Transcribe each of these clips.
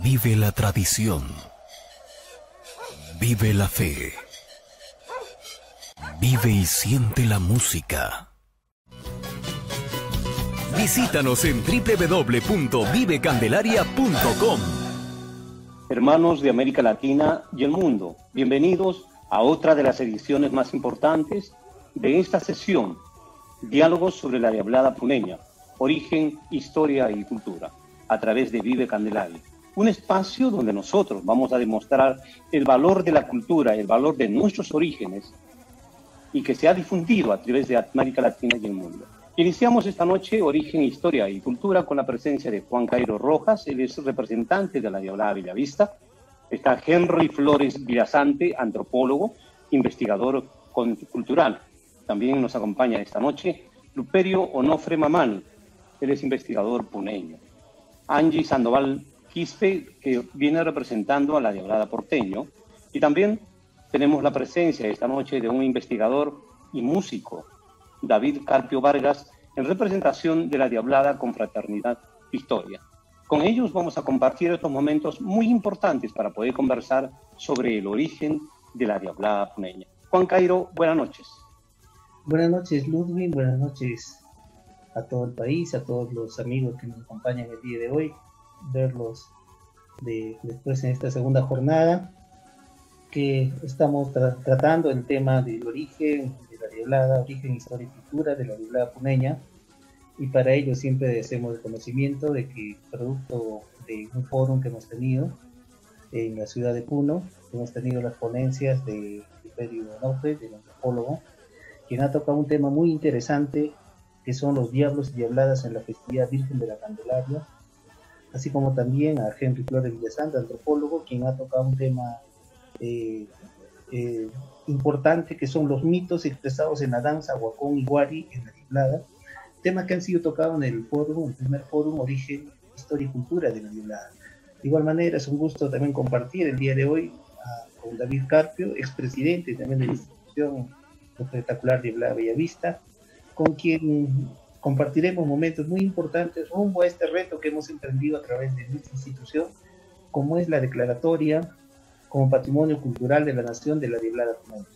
Vive la tradición. Vive la fe. Vive y siente la música. Visítanos en www.vivecandelaria.com. Hermanos de América Latina y el mundo, bienvenidos a otra de las ediciones más importantes de esta sesión, Diálogos sobre la Diablada Puneña, origen, historia y cultura, a través de Vive Candelaria. Un espacio donde nosotros vamos a demostrar el valor de la cultura, el valor de nuestros orígenes y que se ha difundido a través de América Latina y el mundo. Iniciamos esta noche Origen, Historia y Cultura con la presencia de Juan Cairo Rojas, él es representante de la Diablada Bellavista. Está Henry Flores Villasante, antropólogo, investigador cultural. También nos acompaña esta noche Luperio Onofre Mamani, él es investigador puneño. Angie Sandoval Quispe, que viene representando a la Diablada porteño. Y también tenemos la presencia esta noche de un investigador y músico, David Carpio Vargas, en representación de la Diablada Confraternidad Historia. Con ellos vamos a compartir estos momentos muy importantes para poder conversar sobre el origen de la Diablada puneña. Juan Cairo, buenas noches. Buenas noches, Ludwig. Buenas noches a todo el país, a todos los amigos que nos acompañan el día de hoy. Verlos después en esta segunda jornada que estamos tratando el tema del origen de la Diablada, origen, historia y cultura de la Diablada puneña, y para ello siempre hacemos el conocimiento de que producto de un foro que hemos tenido en la ciudad de Puno, hemos tenido las ponencias de Luperio Onofre, del antropólogo, quien ha tocado un tema muy interesante que son los diablos y diabladas en la festividad Virgen de la Candelaria, así como también a Henry Flores Villasante, antropólogo, quien ha tocado un tema importante que son los mitos expresados en la danza Huacón y Guari en la Diablada, temas que han sido tocados en el primer foro Origen, Historia y Cultura de la Diablada. De igual manera es un gusto también compartir el día de hoy con David Carpio, expresidente también de la institución espectacular Diablada Bellavista, con quien compartiremos momentos muy importantes rumbo a este reto que hemos emprendido a través de nuestra institución, como es la declaratoria como Patrimonio Cultural de la Nación de la Diablada puneña.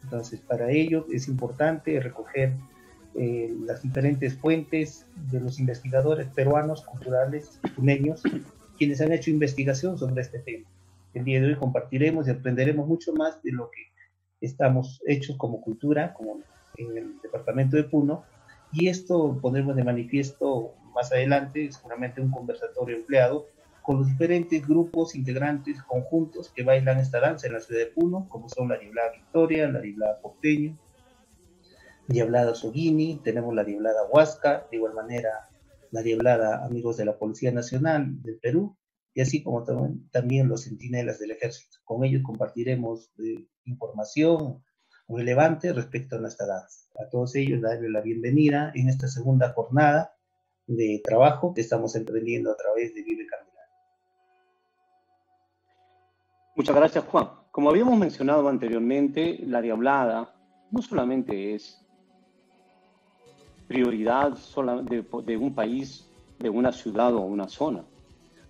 Entonces, para ello es importante recoger las diferentes fuentes de los investigadores peruanos, culturales, puneños, quienes han hecho investigación sobre este tema. El día de hoy compartiremos y aprenderemos mucho más de lo que estamos hechos como cultura, como en el departamento de Puno, y esto pondremos de manifiesto más adelante, seguramente un conversatorio empleado con los diferentes grupos, integrantes, conjuntos que bailan esta danza en la ciudad de Puno, como son la Diablada Victoria, la Diablada Porteño, Diablada Soguini, tenemos la Diablada Huasca, de igual manera la Diablada Amigos de la Policía Nacional del Perú, y así como también los centinelas del Ejército. Con ellos compartiremos información relevante respecto a nuestra danza. A todos ellos darles la bienvenida en esta segunda jornada de trabajo que estamos emprendiendo a través de Vive Candelaria. Muchas gracias, Juan. Como habíamos mencionado anteriormente, la Diablada no solamente es prioridad de un país, de una ciudad o una zona.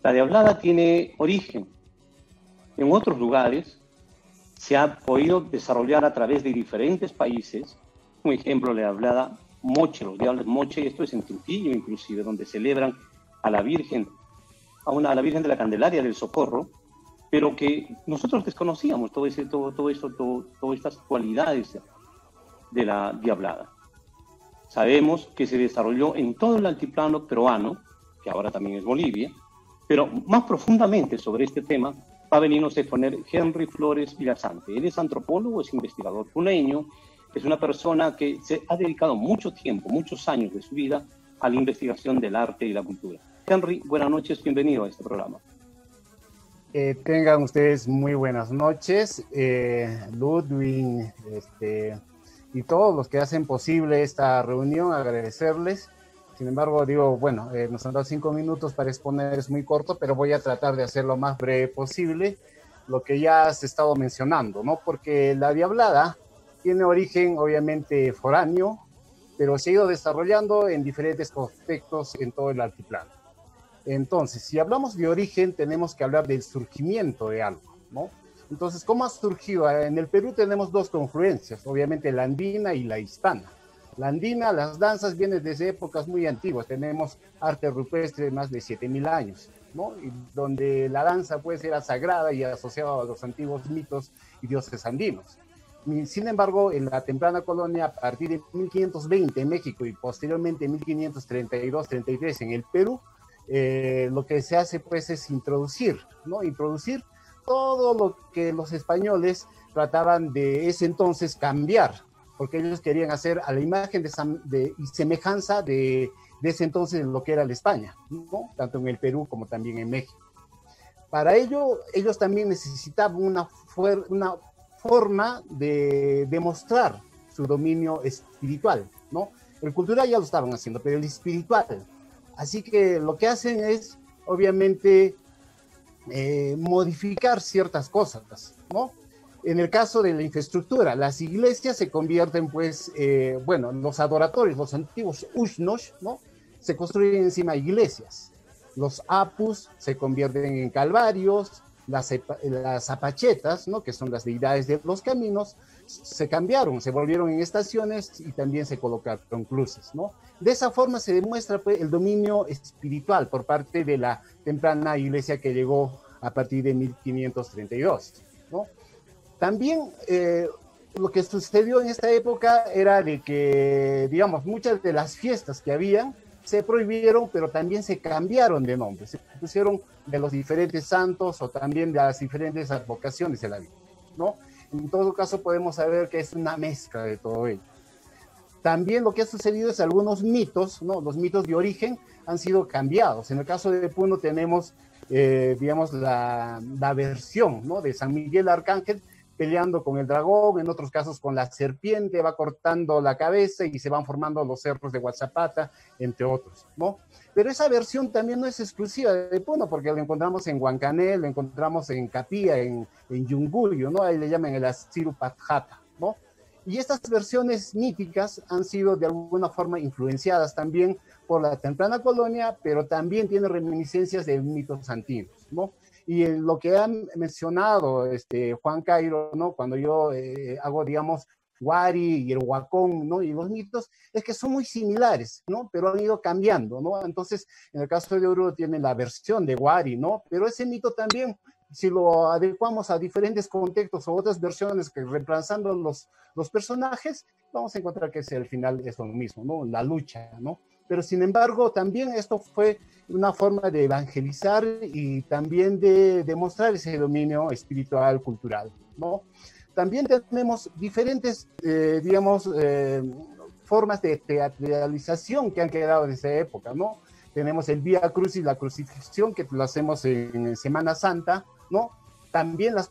La Diablada tiene origen en otros lugares, se ha podido desarrollar a través de diferentes países. Un ejemplo, la Diablada Moche, los diablos Moche, esto es en Trujillo inclusive, donde celebran a la Virgen, a la Virgen de la Candelaria del Socorro, pero que nosotros desconocíamos todas estas cualidades de la Diablada. Sabemos que se desarrolló en todo el altiplano peruano, que ahora también es Bolivia, pero más profundamente sobre este tema va a venirnos a exponer Henry Flores Villasante. Él es antropólogo, es investigador puneño, es una persona que se ha dedicado mucho tiempo, muchos años de su vida a la investigación del arte y la cultura. Henry, buenas noches, bienvenido a este programa. Tengan ustedes muy buenas noches, Ludwig, y todos los que hacen posible esta reunión, agradecerles. Sin embargo, digo, bueno, nos han dado 5 minutos para exponer, es muy corto, pero voy a tratar de hacer lo más breve posible, lo que ya has estado mencionando, ¿no? Porque la Diablada tiene origen, obviamente, foráneo, pero se ha ido desarrollando en diferentes contextos en todo el altiplano. Entonces, si hablamos de origen, tenemos que hablar del surgimiento de algo, ¿no? Entonces, ¿cómo ha surgido? En el Perú tenemos dos confluencias, obviamente la andina y la hispana. La andina, las danzas vienen desde épocas muy antiguas, tenemos arte rupestre de más de 7.000 años, ¿no? Y donde la danza pues era sagrada y asociada a los antiguos mitos y dioses andinos. Sin embargo, en la temprana colonia, a partir de 1520 en México y posteriormente en 1532-33 en el Perú, lo que se hace pues es introducir, ¿no? Introducir todo lo que los españoles trataban de ese entonces cambiar, porque ellos querían hacer a la imagen y semejanza de ese entonces lo que era la España, ¿no? Tanto en el Perú como también en México. Para ello, ellos también necesitaban una forma de demostrar su dominio espiritual, ¿no? El cultural ya lo estaban haciendo, pero el espiritual. Así que lo que hacen es, obviamente, modificar ciertas cosas, ¿no? En el caso de la infraestructura, las iglesias se convierten, pues, bueno, los adoratorios, los antiguos ushnos, ¿no? Se construyen encima de iglesias. Los apus se convierten en calvarios, las apachetas, ¿no? Que son las deidades de los caminos, se cambiaron, se volvieron en estaciones y también se colocaron cruces, ¿no? De esa forma se demuestra pues, el dominio espiritual por parte de la temprana iglesia que llegó a partir de 1532, ¿no? También lo que sucedió en esta época era de que, digamos, muchas de las fiestas que habían se prohibieron, pero también se cambiaron de nombre, se pusieron de los diferentes santos o también de las diferentes advocaciones de la vida, ¿no? En todo caso podemos saber que es una mezcla de todo ello. También lo que ha sucedido es algunos mitos, ¿no? Los mitos de origen han sido cambiados. En el caso de Puno tenemos, digamos, la versión, ¿no? De San Miguel Arcángel peleando con el dragón, en otros casos con la serpiente, va cortando la cabeza y se van formando los cerros de Huatzapata, entre otros, ¿no? Pero esa versión también no es exclusiva de Puno, porque lo encontramos en Huancané, lo encontramos en Capilla, en Yunguyo, ¿no? Ahí le llaman el Asiru Patjata, ¿no? Y estas versiones míticas han sido de alguna forma influenciadas también por la temprana colonia, pero también tienen reminiscencias de mitos antiguos, ¿no? Y lo que ha mencionado Juan Cairo, ¿no? Cuando yo hago, digamos, Wari y el Huacón, ¿no? Y los mitos, es que son muy similares, ¿no? Pero han ido cambiando, ¿no? Entonces, en el caso de Oruro tiene la versión de Wari, ¿no? Pero ese mito también, si lo adecuamos a diferentes contextos o otras versiones que reemplazando los personajes, vamos a encontrar que al final es lo mismo, ¿no? La lucha, ¿no? Pero sin embargo, también esto fue una forma de evangelizar y también de demostrar ese dominio espiritual, cultural, ¿no? También tenemos diferentes, digamos, formas de teatralización que han quedado de esa época, ¿no? Tenemos el Vía Crucis, la crucifixión, que lo hacemos en Semana Santa, ¿no? También las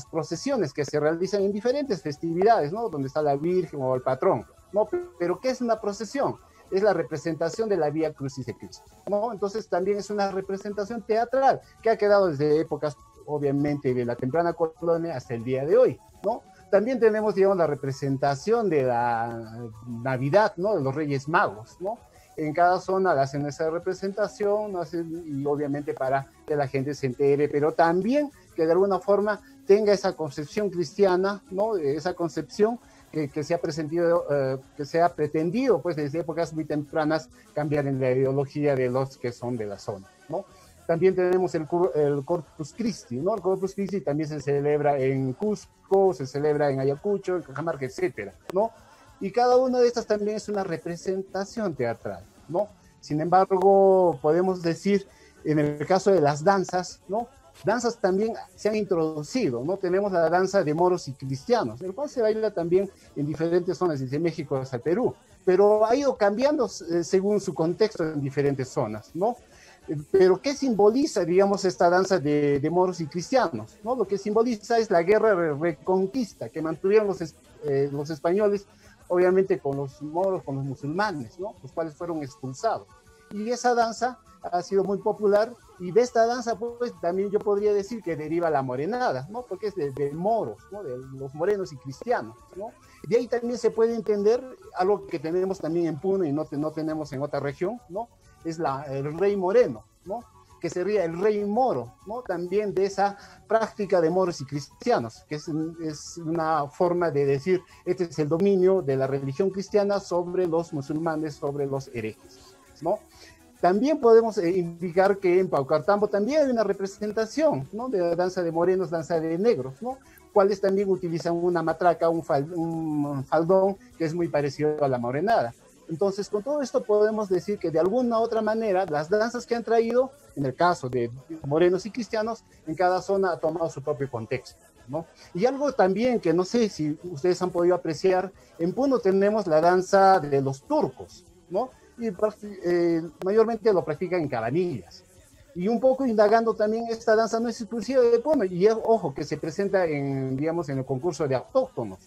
procesiones que se realizan en diferentes festividades, ¿no? Donde está la Virgen o el patrón, ¿no? Pero ¿qué es una procesión? Es la representación de la Vía Crucis de Cristo, ¿no? Entonces también es una representación teatral que ha quedado desde épocas, obviamente, de la temprana colonia hasta el día de hoy, ¿no? También tenemos, digamos, la representación de la Navidad, ¿no? De los Reyes Magos, ¿no? En cada zona hacen esa representación, ¿no? Y obviamente para que la gente se entere, pero también que de alguna forma tenga esa concepción cristiana, ¿no? Esa concepción que se ha pretendido, pues, desde épocas muy tempranas, cambiar en la ideología de los que son de la zona, ¿no? También tenemos el Corpus Christi, ¿no? El Corpus Christi también se celebra en Cusco, se celebra en Ayacucho, en Cajamarca, etcétera, ¿no? Y cada una de estas también es una representación teatral, ¿no? Sin embargo, podemos decir, en el caso de las danzas, ¿no? Danzas también se han introducido, ¿no? Tenemos la danza de moros y cristianos, el cual se baila también en diferentes zonas, desde México hasta Perú, pero ha ido cambiando según su contexto en diferentes zonas, ¿no? Pero ¿qué simboliza, digamos, esta danza de moros y cristianos, ¿no? Lo que simboliza es la guerra de reconquista que mantuvieron los españoles, obviamente con los moros, con los musulmanes, ¿no? Los cuales fueron expulsados. Y esa danza ha sido muy popular, y de esta danza, pues, también yo podría decir que deriva la morenada, ¿no? Porque es de moros, ¿no? De los morenos y cristianos, ¿no? De ahí también se puede entender algo que tenemos también en Puno y no tenemos en otra región, ¿no? Es el rey moreno, ¿no? Que sería el rey moro, ¿no? También de esa práctica de moros y cristianos, que es una forma de decir, este es el dominio de la religión cristiana sobre los musulmanes, sobre los herejes, ¿no? También podemos indicar que en Paucartambo también hay una representación, ¿no? De la danza de morenos, danza de negros, ¿no? Cuales también utilizan una matraca, un faldón, que es muy parecido a la morenada. Entonces, con todo esto podemos decir que de alguna u otra manera, las danzas que han traído, en el caso de morenos y cristianos, en cada zona ha tomado su propio contexto, ¿no? Y algo también que no sé si ustedes han podido apreciar, en Puno tenemos la danza de los turcos, ¿no? Y mayormente lo practican en Cabanillas. Y un poco indagando también, esta danza no es exclusiva de Puno, y ojo, que se presenta en, digamos, en el concurso de autóctonos.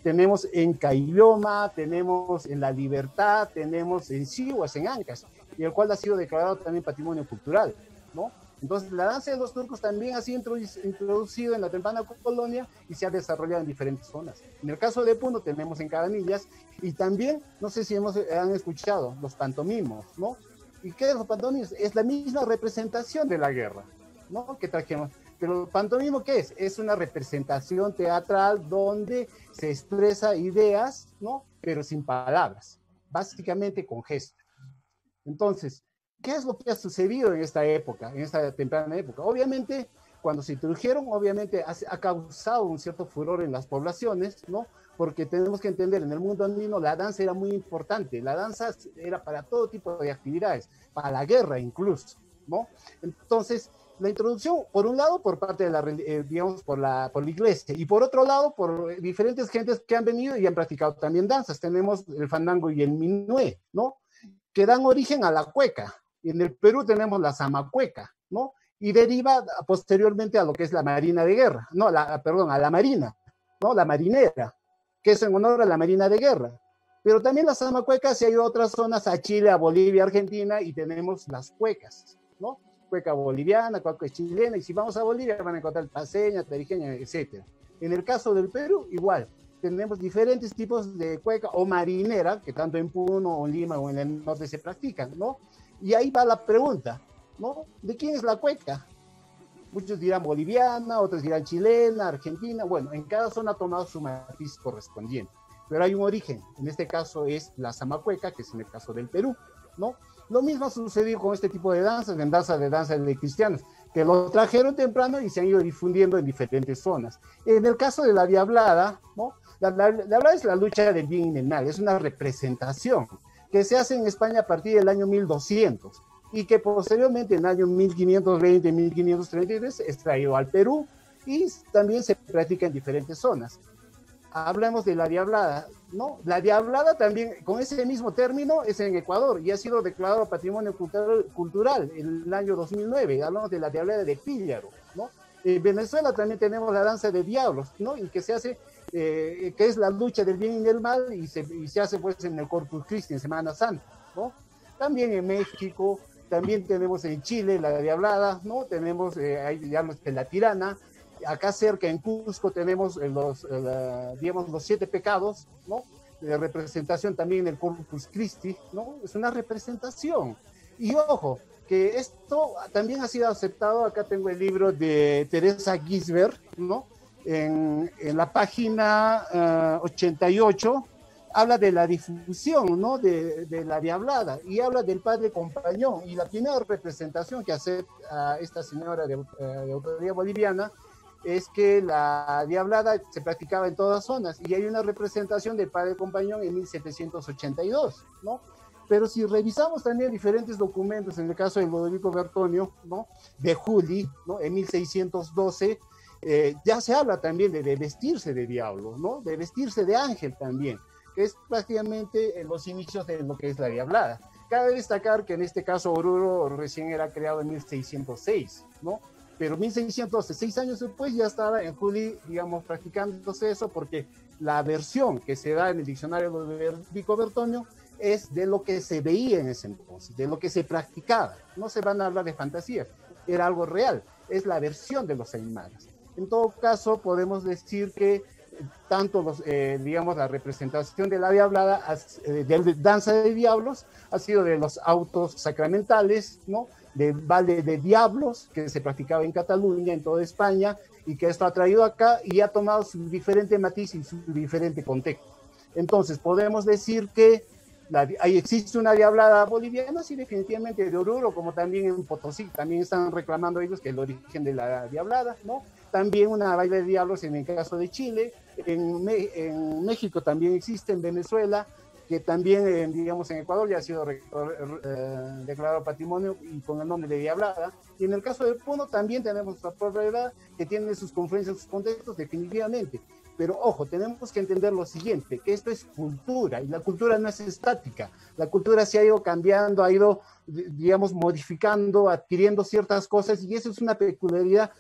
Tenemos en Caylloma, tenemos en La Libertad, tenemos en Sihuas, en Ancas, y el cual ha sido declarado también patrimonio cultural, ¿no? Entonces, la danza de los turcos también ha sido introducido en la temprana colonia y se ha desarrollado en diferentes zonas. En el caso de Puno tenemos en Cabanillas, y también, no sé si han escuchado, los pantomimos, ¿no? ¿Y qué es los pantomimos? Es la misma representación de la guerra, ¿no? Que trajimos. Pero el pantomimo, ¿qué es? Es una representación teatral donde se expresa ideas, ¿no? Pero sin palabras, básicamente con gestos. Entonces, ¿qué es lo que ha sucedido en esta época, en esta temprana época? Obviamente, cuando se introdujeron, obviamente ha causado un cierto furor en las poblaciones, ¿no? Porque tenemos que entender, en el mundo andino la danza era muy importante, la danza era para todo tipo de actividades, para la guerra incluso, ¿no? Entonces, la introducción, por un lado, por parte de la, digamos, por la iglesia, y por otro lado, por diferentes gentes que han venido y han practicado también danzas. Tenemos el fandango y el minué, ¿no? Que dan origen a la cueca. Y en el Perú tenemos la zamacueca, ¿no? Y deriva posteriormente a lo que es la marina de guerra, no, perdón, a la marina, ¿no? La marinera, que es en honor a la marina de guerra. Pero también la zamacueca se ha ido a otras zonas, a Chile, a Bolivia, Argentina, y tenemos las cuecas, ¿no? Cueca boliviana, cueca chilena, y si vamos a Bolivia van a encontrar paseña, tarijeña, etc. En el caso del Perú, igual, tenemos diferentes tipos de cueca o marinera, que tanto en Puno, o en Lima, o en el norte se practican, ¿no? Y ahí va la pregunta, ¿no? ¿De quién es la cueca? Muchos dirán boliviana, otros dirán chilena, argentina, bueno, en cada zona ha tomado su matiz correspondiente, pero hay un origen, en este caso es la zamacueca, que es en el caso del Perú, ¿no? Lo mismo ha sucedido con este tipo de danzas, en danza de cristianos, que lo trajeron temprano y se han ido difundiendo en diferentes zonas. En el caso de la diablada, ¿no? La diablada es la lucha del bien y del mal, es una representación que se hace en España a partir del año 1200 y que posteriormente en el año 1520, 1533 es traído al Perú y también se practica en diferentes zonas. Hablamos de la diablada, ¿no? La diablada también, con ese mismo término, es en Ecuador y ha sido declarado Patrimonio Cultural en el año 2009. Hablamos de la diablada de Píllaro, ¿no? En Venezuela también tenemos la danza de diablos, ¿no? Y que se hace, que es la lucha del bien y del mal, y se hace pues en el Corpus Christi, en Semana Santa, ¿no? También en México, también tenemos en Chile la diablada, ¿no? Tenemos, ahí digamos, la tirana. Acá cerca en Cusco tenemos digamos, los 7 pecados, ¿no? De representación también en el Corpus Christi, ¿no? Es una representación. Y ojo, que esto también ha sido aceptado, acá tengo el libro de Teresa Gisbert, ¿no? En la página 88, habla de la difusión, ¿no? De la diablada, y habla del padre Compañón, y la primera representación que hace esta señora de autoría boliviana, es que la diablada se practicaba en todas zonas, y hay una representación del padre Compañón en 1782, ¿no? Pero si revisamos también diferentes documentos, en el caso de Ludovico Bertonio, ¿no? De Juli, ¿no? En 1612, ya se habla también de vestirse de diablo, ¿no? De vestirse de ángel también, que es prácticamente en los inicios de lo que es la diablada. Cabe destacar que en este caso Oruro recién era creado en 1606, ¿no? Pero 1612, 6 años después, ya estaba en Juli, digamos, practicándose eso, porque la versión que se da en el diccionario de Ludovico Bertonio es de lo que se veía en ese entonces, de lo que se practicaba. No se van a hablar de fantasía, era algo real, es la versión de los aymaras. En todo caso, podemos decir que tanto digamos, la representación de la diablada, de danza de diablos, ha sido de los autos sacramentales, ¿no? del baile de diablos que se practicaba en Cataluña, en toda España, y que esto ha traído acá y ha tomado su diferente matiz y su diferente contexto. Entonces, podemos decir que ahí existe una diablada boliviana, sí, definitivamente, de Oruro, como también en Potosí, también están reclamando ellos que el origen de la diablada, ¿no? También una baile de diablos en el caso de Chile, en México también existe, en Venezuela, que también, digamos, en Ecuador ya ha sido declarado patrimonio y con el nombre de diablada. Y en el caso del Puno también tenemos otra propiedad que tiene sus confluencias, sus contextos, definitivamente. Pero ojo, tenemos que entender lo siguiente, que esto es cultura, y la cultura no es estática. La cultura se ha ido cambiando, ha ido, digamos, modificando, adquiriendo ciertas cosas, y eso es una peculiaridad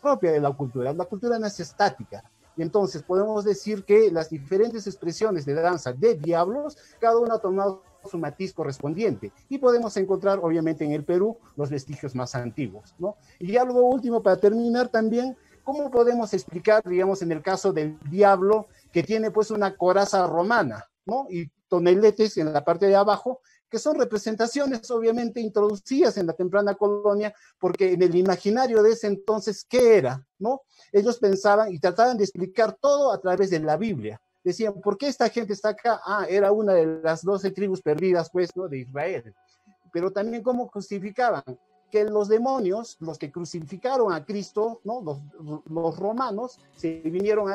propia de la cultura. La cultura no es estática. Y entonces podemos decir que las diferentes expresiones de danza de diablos, cada una ha tomado su matiz correspondiente. Y podemos encontrar, obviamente, en el Perú, los vestigios más antiguos, ¿no? Y ya luego último, para terminar también, ¿cómo podemos explicar, digamos, en el caso del diablo, que tiene pues una coraza romana, ¿no? Y toneletes en la parte de abajo, que son representaciones obviamente introducidas en la temprana colonia, porque en el imaginario de ese entonces, ¿qué era? ¿No? Ellos pensaban y trataban de explicar todo a través de la Biblia. Decían, ¿por qué esta gente está acá? Ah, era una de las 12 tribus perdidas, pues, ¿no? De Israel. Pero también, ¿cómo justificaban? Que los demonios, los que crucificaron a Cristo, ¿no? Los romanos, se vinieron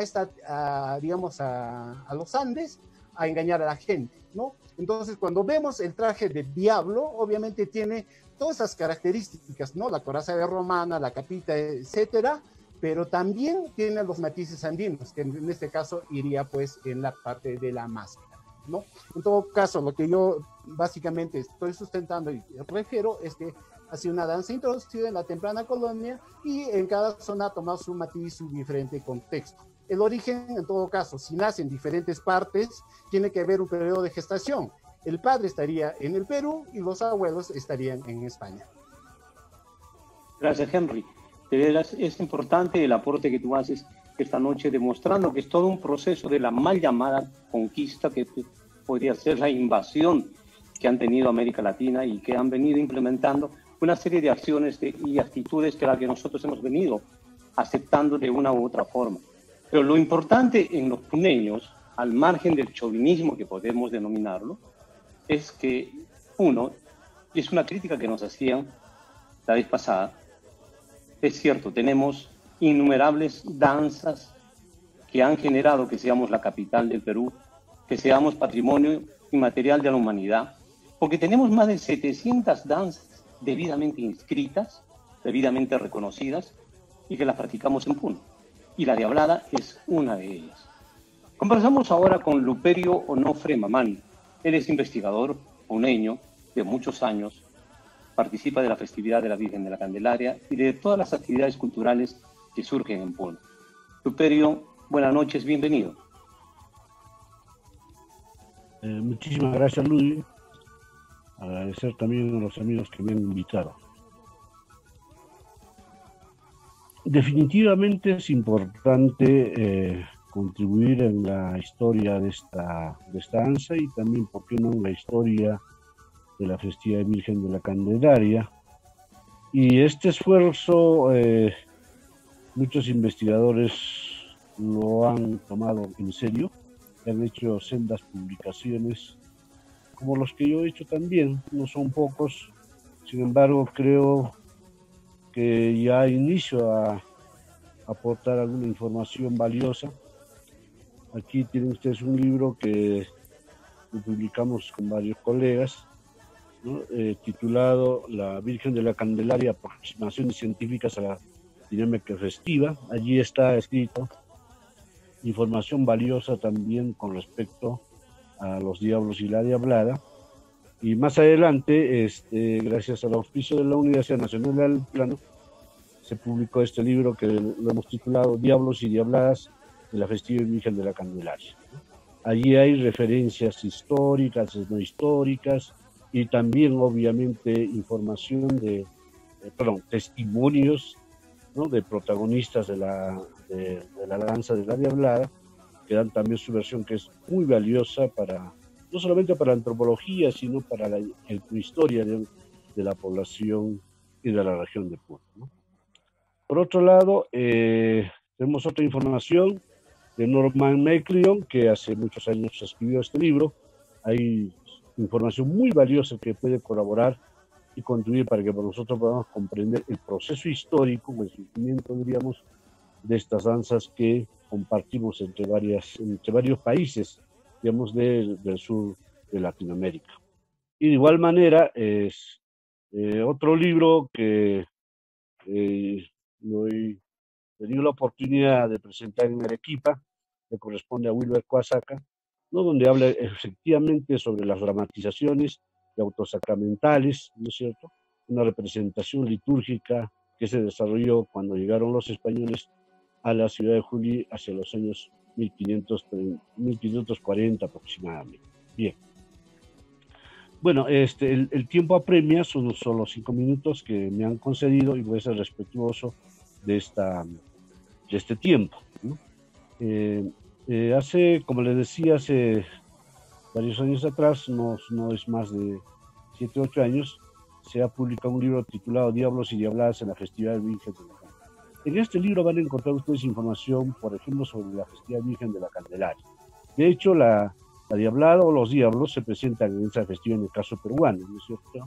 digamos, a los Andes a engañar a la gente, ¿no? Entonces, cuando vemos el traje de diablo, obviamente tiene todas esas características, ¿no? La coraza de romana, la capita, etcétera, pero también tiene los matices andinos, que en este caso iría, pues, en la parte de la máscara, ¿no? En todo caso, lo que yo básicamente estoy sustentando y refiero es que ha sido una danza introducida en la temprana colonia y en cada zona ha tomado su matiz, su diferente contexto. El origen, en todo caso, si nace en diferentes partes, tiene que haber un periodo de gestación. El padre estaría en el Perú y los abuelos estarían en España. Gracias, Henry. De veras, es importante el aporte que tú haces esta noche, demostrando que es todo un proceso de la mal llamada conquista, que podría ser la invasión que han tenido América Latina y que han venido implementando una serie de acciones y actitudes que la que nosotros hemos venido aceptando de una u otra forma. Pero lo importante en los puneños, al margen del chauvinismo que podemos denominarlo, es que, uno, y es una crítica que nos hacían la vez pasada, es cierto, tenemos innumerables danzas que han generado que seamos la capital del Perú, que seamos patrimonio inmaterial de la humanidad, porque tenemos más de 700 danzas debidamente inscritas, debidamente reconocidas, y que las practicamos en Puno. Y la diablada es una de ellas. Conversamos ahora con Luperio Onofre Mamani. Él es investigador puneño de muchos años, participa de la festividad de la Virgen de la Candelaria y de todas las actividades culturales que surgen en Puno. Luperio, buenas noches, bienvenido. Muchísimas gracias, Ludwig. Agradecer también a los amigos que me han invitado. Definitivamente es importante contribuir en la historia de esta danza y también, ¿por qué no?, en la historia de la festividad Virgen de la Candelaria. Y este esfuerzo, muchos investigadores lo han tomado en serio, han hecho sendas publicaciones, como los que yo he hecho también, no son pocos. Sin embargo, creo que ya inicio a aportar alguna información valiosa. Aquí tienen ustedes un libro que publicamos con varios colegas, ¿no? Titulado La Virgen de la Candelaria, aproximaciones científicas a la dinámica festiva. Allí está escrito información valiosa también con respecto a los diablos y la diablada. Y más adelante, gracias al auspicio de la Universidad Nacional del Altiplano, se publicó este libro que lo hemos titulado Diablos y Diabladas de la Festividad Virgen de la Candelaria. Allí hay referencias históricas, no históricas, y también obviamente información testimonios, ¿no?, de protagonistas de la danza de la diablada, que dan también su versión, que es muy valiosa no solamente para la antropología, sino para la historia de la población y de la región de Puno, ¿no? Por otro lado, tenemos otra información de Norman Macleod, que hace muchos años escribió este libro. Hay información muy valiosa que puede colaborar y contribuir para que nosotros podamos comprender el proceso histórico, el surgimiento, diríamos, de estas danzas que compartimos entre varios países, digamos, del sur de Latinoamérica. Y de igual manera, es otro libro que lo he tenido la oportunidad de presentar en Arequipa, que corresponde a Wilber Coasaca, ¿no? Donde habla efectivamente sobre las dramatizaciones de autosacramentales, ¿no es cierto? Una representación litúrgica que se desarrolló cuando llegaron los españoles a la ciudad de Juli hacia los años 1540 aproximadamente. Bien. Bueno, el tiempo apremia, son solo 5 minutos que me han concedido y voy a ser respetuoso de este tiempo, ¿no? Como les decía, hace varios años atrás, no es más de 7 o 8 años, se ha publicado un libro titulado Diablos y Diabladas en la Festividad Virgen de la Candelaria. En este libro van a encontrar ustedes información, por ejemplo, sobre la Festividad Virgen de la Candelaria. De hecho, la Diablada o los Diablos se presentan en esa festividad en el caso peruano, ¿no es cierto? El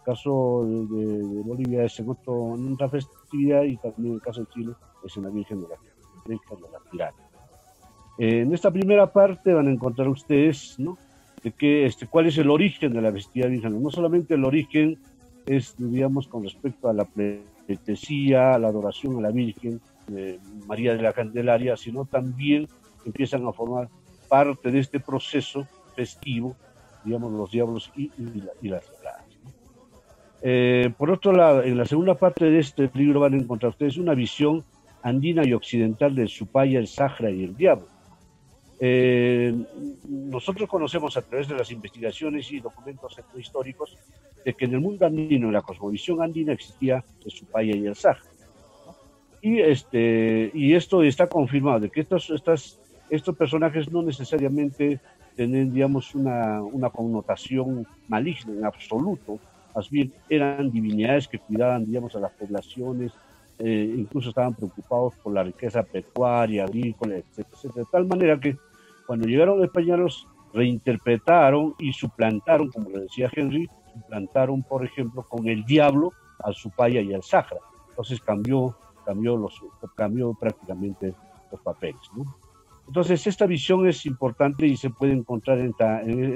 caso de Bolivia es en otra festividad y también el caso de Chile es en la Virgen de la Tirana. En esta primera parte van a encontrar ustedes, ¿no?, cuál es el origen de la festividad virgen. No solamente el origen es, digamos, con respecto a la pleitesía, a la adoración a la Virgen María de la Candelaria, sino también empiezan a formar parte de este proceso festivo, digamos, los diablos y las diabladas, ¿no? Por otro lado, en la segunda parte de este libro van a encontrar ustedes una visión andina y occidental del Supaya, el Sajra y el Diablo. Nosotros conocemos a través de las investigaciones y documentos históricos de que en el mundo andino, en la cosmovisión andina, existía el Supaya y el Sajra, ¿no? Y esto está confirmado, de que estos personajes no necesariamente tienen, digamos, una connotación maligna en absoluto, más bien eran divinidades que cuidaban, digamos, a las poblaciones, incluso estaban preocupados por la riqueza pecuaria, agrícola, etcétera, etcétera, de tal manera que cuando llegaron los españoles reinterpretaron y suplantaron, como le decía Henry, suplantaron, por ejemplo, con el diablo al Supaya y al Sajra. Entonces cambió prácticamente los papeles, ¿no? Entonces esta visión es importante y se puede encontrar en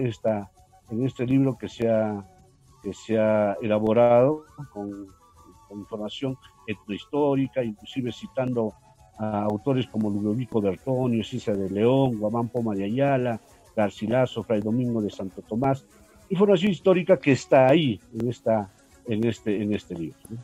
este libro que se ha elaborado con información etnohistórica, inclusive citando a autores como Ludovico Bertonio, Cisa de León, Guamán Poma de Ayala, Garcilaso, Fray Domingo de Santo Tomás, información histórica que está ahí en este libro, ¿no?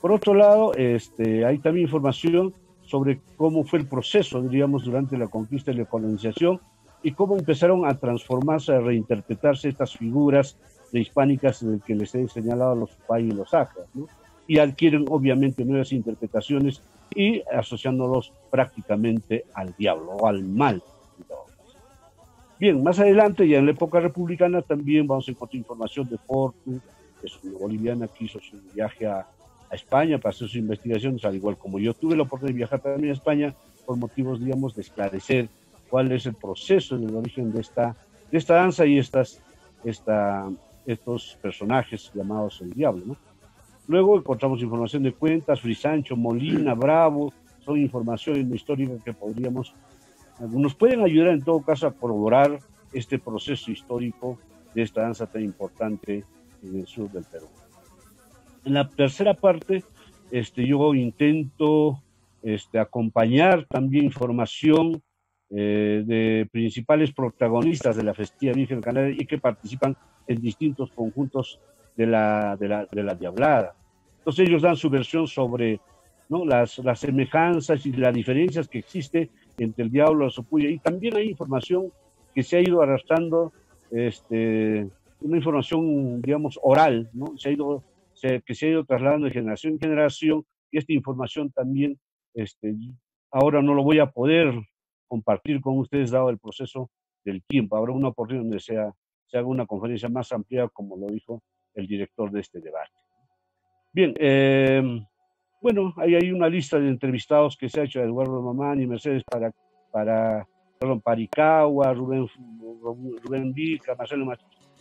Por otro lado, hay también información sobre cómo fue el proceso, diríamos, durante la conquista y la colonización y cómo empezaron a transformarse, a reinterpretarse estas figuras prehispánicas que les he señalado, los Supay y los Sajras, ¿no? Y adquieren obviamente nuevas interpretaciones y asociándolos prácticamente al diablo o al mal. Bien, más adelante, ya en la época republicana, también vamos a encontrar información de Fortu, que es una boliviana que hizo su viaje a España para hacer sus investigaciones, al igual como yo tuve la oportunidad de viajar también a España por motivos, digamos, de esclarecer cuál es el proceso en el origen de esta danza y estos personajes llamados el diablo, ¿no? Luego encontramos información de Cuentas, Frisancho, Molina, Bravo, son información histórica que nos pueden ayudar en todo caso a corroborar este proceso histórico de esta danza tan importante en el sur del Perú. En la tercera parte, yo intento acompañar también información de principales protagonistas de la Festividad Virgen de Candelaria y que participan en distintos conjuntos de la Diablada. Entonces ellos dan su versión sobre, ¿no?, las semejanzas y las diferencias que existe entre el diablo y el Supaya, y también hay información que se ha ido arrastrando, una información, digamos, oral, ¿no? Que se ha ido trasladando de generación en generación, y esta información también, ahora no lo voy a poder compartir con ustedes dado el proceso del tiempo. Habrá una oportunidad donde se haga una conferencia más amplia, como lo dijo el director de este debate. Bien, bueno, ahí hay una lista de entrevistados que se ha hecho a Eduardo Mamani, Mercedes Paricagua, Rubén Vica, Marcelo Mach,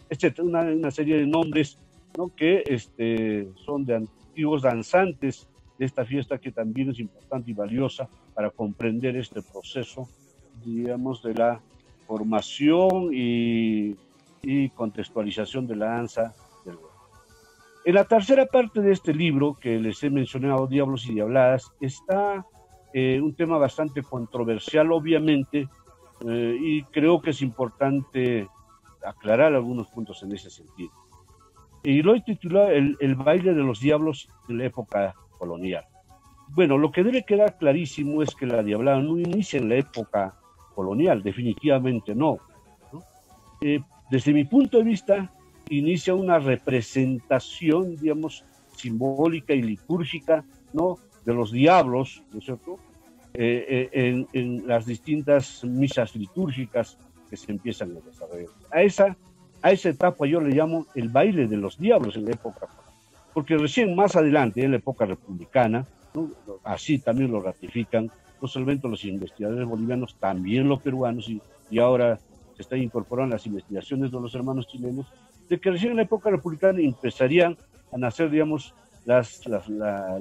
etcétera, una serie de nombres, ¿no?, que son de antiguos danzantes de esta fiesta, que también es importante y valiosa para comprender este proceso, digamos, de la formación y contextualización de la danza del Huayno. En la tercera parte de este libro que les he mencionado, Diablos y Diabladas, está un tema bastante controversial, obviamente, y creo que es importante aclarar algunos puntos en ese sentido. Y lo he titulado el baile de los diablos de la época colonial. Bueno, lo que debe quedar clarísimo es que la diablada no inicia en la época colonial, definitivamente no. Desde mi punto de vista, inicia una representación, digamos, simbólica y litúrgica, ¿no?, de los diablos, ¿no es cierto?, en las distintas misas litúrgicas que se empiezan a desarrollar. A esa etapa yo le llamo el baile de los diablos en la época, porque recién más adelante, en la época republicana, ¿no?, así también lo ratifican no solamente los investigadores bolivianos, también los peruanos, y ahora se están incorporando las investigaciones de los hermanos chilenos, de que recién en la época republicana empezarían a nacer, digamos, la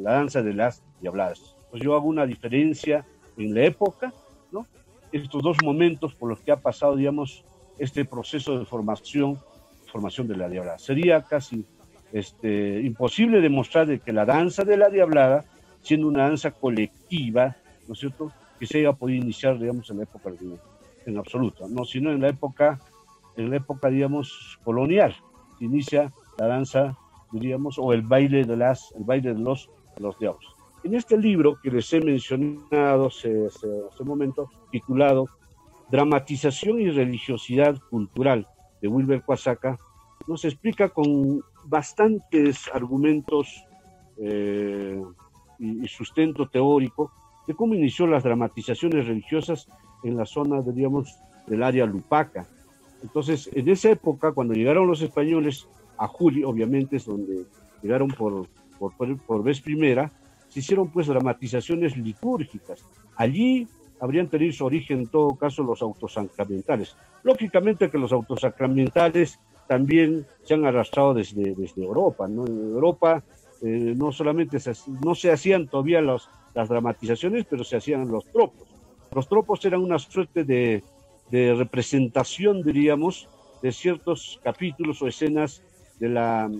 danza de las diabladas. Pues yo hago una diferencia en la época, ¿no?, estos dos momentos por los que ha pasado, digamos, este proceso de formación de la diablada. Sería casi imposible demostrar de que la danza de la diablada, siendo una danza colectiva, ¿no es cierto?, que se haya podido iniciar, digamos, en la época en absoluto, no, sino en la época, digamos, colonial, se inicia la danza, diríamos, o el baile de los diablos. En este libro que les he mencionado hace un momento, titulado Dramatización y religiosidad cultural, de Wilber Cuasaca, nos explica con bastantes argumentos y sustento teórico de cómo inició las dramatizaciones religiosas en la zona, digamos, del área Lupaca. Entonces, en esa época, cuando llegaron los españoles a Juli, obviamente es donde llegaron por vez primera, se hicieron pues dramatizaciones litúrgicas. Allí habrían tenido su origen, en todo caso, los autosacramentales. Lógicamente que los autosacramentales también se han arrastrado desde Europa, ¿no? En Europa no solamente no se hacían todavía las dramatizaciones, pero se hacían los tropos. Los tropos eran una suerte de representación, diríamos, de ciertos capítulos o escenas de la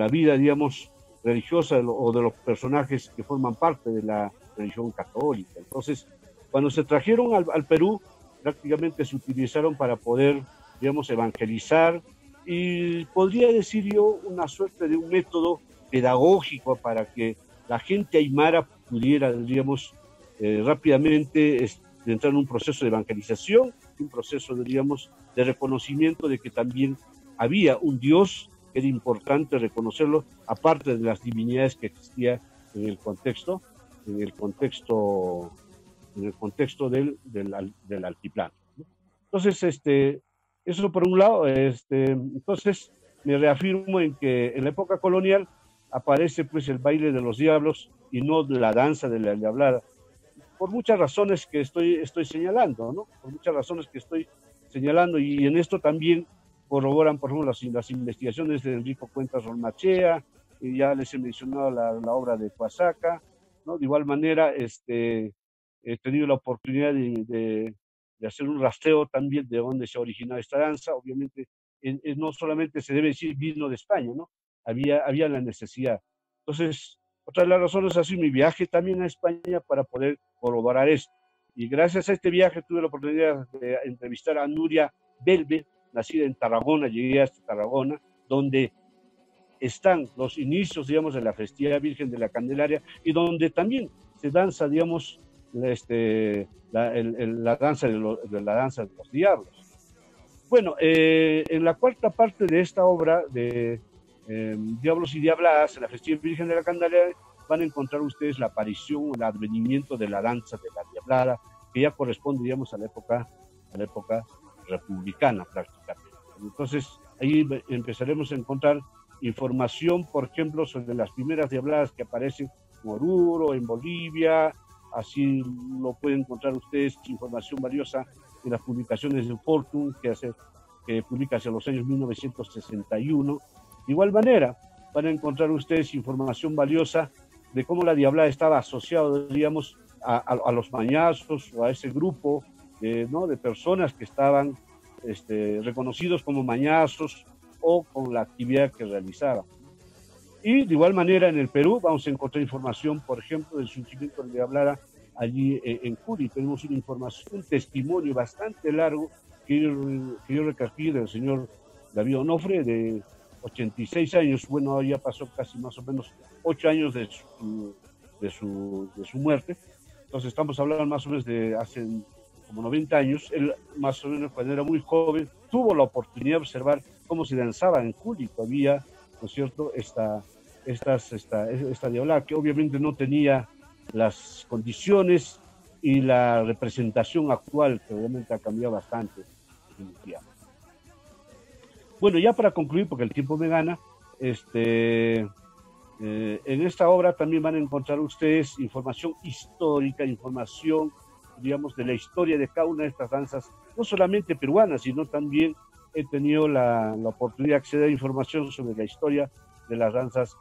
vida, digamos, religiosa o de los personajes que forman parte de la religión católica. Entonces, cuando se trajeron al Perú, prácticamente se utilizaron para poder, digamos, evangelizar, y podría decir yo una suerte de un método pedagógico para que la gente aymara pudiera, digamos, rápidamente entrar en un proceso de evangelización, un proceso, diríamos, de reconocimiento de que también había un Dios, que era importante reconocerlo, aparte de las divinidades que existían en el contexto del altiplano, ¿no? Entonces, eso por un lado, entonces me reafirmo en que en la época colonial aparece pues el baile de los diablos y no la danza de la diablada, por muchas razones que estoy señalando, ¿no? Por muchas razones que estoy señalando, y en esto también corroboran, por ejemplo, las investigaciones de Enrico Cuentas Rolmachea, y ya les he mencionado la obra de Cuasaca, ¿no? De igual manera, he tenido la oportunidad de hacer un rastreo también de dónde se ha originado esta danza. Obviamente, no solamente se debe decir vino de España, ¿no? Había la necesidad. Entonces, otra de las razones ha sido mi viaje también a España para poder corroborar esto. Y gracias a este viaje tuve la oportunidad de entrevistar a Nuria Belve, nacida en Tarragona, llegué hasta Tarragona, donde están los inicios, digamos, de la festividad Virgen de la Candelaria, y donde también se danza, digamos, la danza de los diablos. Bueno, en la cuarta parte de esta obra de Diablos y Diabladas, en la festividad Virgen de la Candelaria, van a encontrar ustedes la aparición, el advenimiento de la danza de la diablada, que ya corresponde, digamos, a la época republicana prácticamente. Entonces, ahí empezaremos a encontrar información, por ejemplo, sobre las primeras diabladas que aparecen en Oruro, en Bolivia. Así lo pueden encontrar ustedes, información valiosa de las publicaciones de Fortune, que publica hacia los años 1961. De igual manera, van a encontrar ustedes información valiosa de cómo la diablada estaba asociada, digamos, a los mañazos o a ese grupo ¿no? de personas que estaban reconocidos como mañazos o con la actividad que realizaban. Y de igual manera en el Perú vamos a encontrar información, por ejemplo, del surgimiento de la diablada allí en Curi. Tenemos una información, un testimonio bastante largo que yo recogí del señor David Onofre, de 86 años, bueno, ya pasó casi más o menos 8 años de su muerte. Entonces estamos hablando más o menos de hace como 90 años. Él más o menos cuando era muy joven tuvo la oportunidad de observar cómo se danzaba en Curi todavía, ¿no es cierto?, esta diablada, que obviamente no tenía las condiciones y la representación actual, que obviamente ha cambiado bastante. Bueno, ya para concluir, porque el tiempo me gana, en esta obra también van a encontrar ustedes información histórica, información, digamos, de la historia de cada una de estas danzas, no solamente peruanas, sino también he tenido la oportunidad de acceder a información sobre la historia de las danzas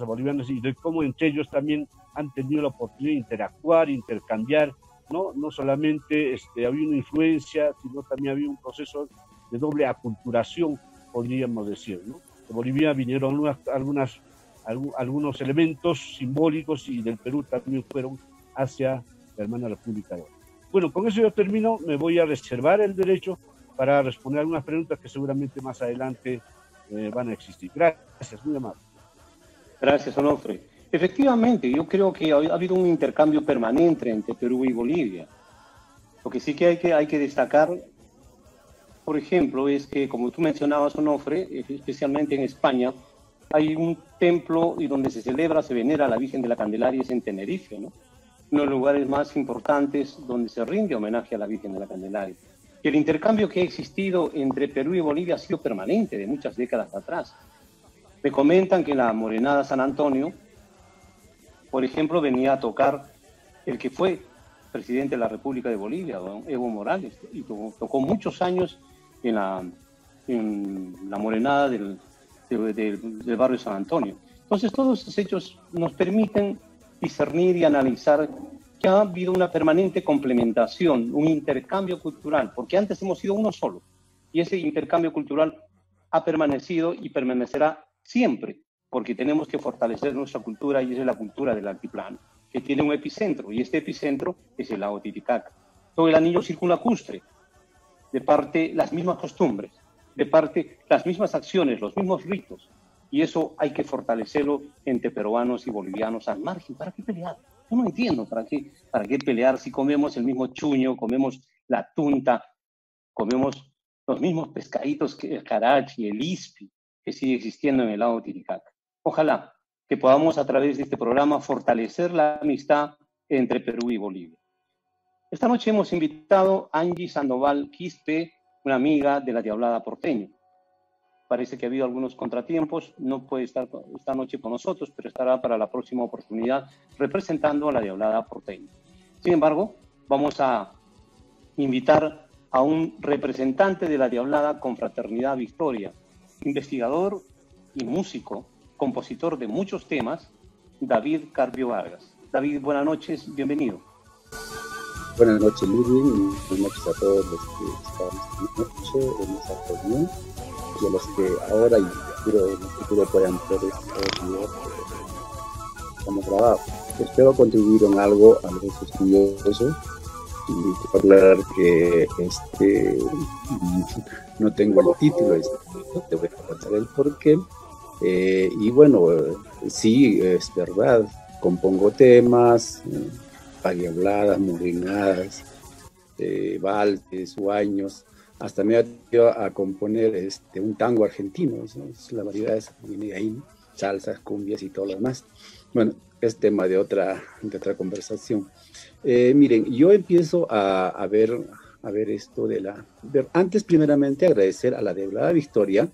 bolivianas y de cómo entre ellos también han tenido la oportunidad de interactuar, intercambiar, no solamente había una influencia, sino también había un proceso de doble aculturación, podríamos decir, ¿no? De Bolivia vinieron algunos elementos simbólicos y del Perú también fueron hacia la hermana República de Bolivia. Bueno, con eso yo termino, me voy a reservar el derecho para responder algunas preguntas que seguramente más adelante van a existir. Gracias, muy amable. Gracias, Onofre. Efectivamente, yo creo que ha habido un intercambio permanente entre Perú y Bolivia. Lo que sí que hay que destacar, por ejemplo, es que, como tú mencionabas, Onofre, especialmente en España, hay un templo y donde se venera a la Virgen de la Candelaria, es en Tenerife, ¿no? Uno de los lugares más importantes donde se rinde homenaje a la Virgen de la Candelaria. Y el intercambio que ha existido entre Perú y Bolivia ha sido permanente de muchas décadas atrás. Me comentan que en la Morenada San Antonio, por ejemplo, venía a tocar el que fue presidente de la República de Bolivia, don Evo Morales, y tocó muchos años en la Morenada del barrio San Antonio. Entonces, todos estos hechos nos permiten discernir y analizar que ha habido una permanente complementación, un intercambio cultural, porque antes hemos sido uno solo, y ese intercambio cultural ha permanecido y permanecerá siempre, porque tenemos que fortalecer nuestra cultura, y esa es la cultura del altiplano, que tiene un epicentro, y este epicentro es el lago Titicaca. Todo el anillo circunlacustre, de parte las mismas costumbres, de parte las mismas acciones, los mismos ritos, y eso hay que fortalecerlo entre peruanos y bolivianos al margen. ¿Para qué pelear? Yo no entiendo para qué pelear si comemos el mismo chuño, comemos la tunta, comemos los mismos pescaditos que el carachi, el ispi, que sigue existiendo en el lago Titicaca. Ojalá que podamos a través de este programa fortalecer la amistad entre Perú y Bolivia. Esta noche hemos invitado a Angie Sandoval Quispe, una amiga de la Diablada Porteña. Parece que ha habido algunos contratiempos, no puede estar esta noche con nosotros, pero estará para la próxima oportunidad representando a la Diablada Porteña. Sin embargo, vamos a invitar a un representante de la Diablada Confraternidad Victoria, investigador y músico, compositor de muchos temas, David Carpio Vargas. David, buenas noches, bienvenido. Buenas noches, Ludwig, buenas noches a todos los que están esta noche en esta reunión y a los que ahora y en el futuro puedan ver este video que estamos grabados. Espero contribuir en algo a los estudiosos y hablar que no tengo el título, te voy a contar el porqué. Y bueno, sí, es verdad, compongo temas, diabladas, morenadas, valses, sueños, hasta me ha ido a componer un tango argentino, ¿no? Es la variedad esa que viene de ahí, ¿no? Salsas, cumbias y todo lo demás. Bueno, es tema de otra conversación. Miren, yo empiezo a ver esto antes primeramente agradecer a la Diablada Victoria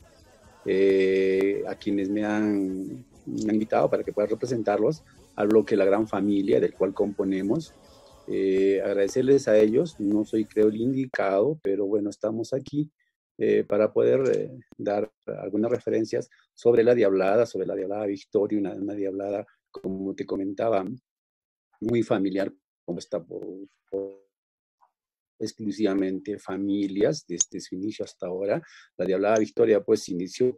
a quienes me han invitado para que pueda representarlos, al bloque La Gran Familia, del cual componemos. Agradecerles a ellos, no soy creo el indicado, pero bueno, estamos aquí para poder dar algunas referencias sobre la Diablada Victoria, una Diablada, como te comentaba, muy familiar, como está por exclusivamente familias desde su inicio hasta ahora. La Diablada Victoria pues se inició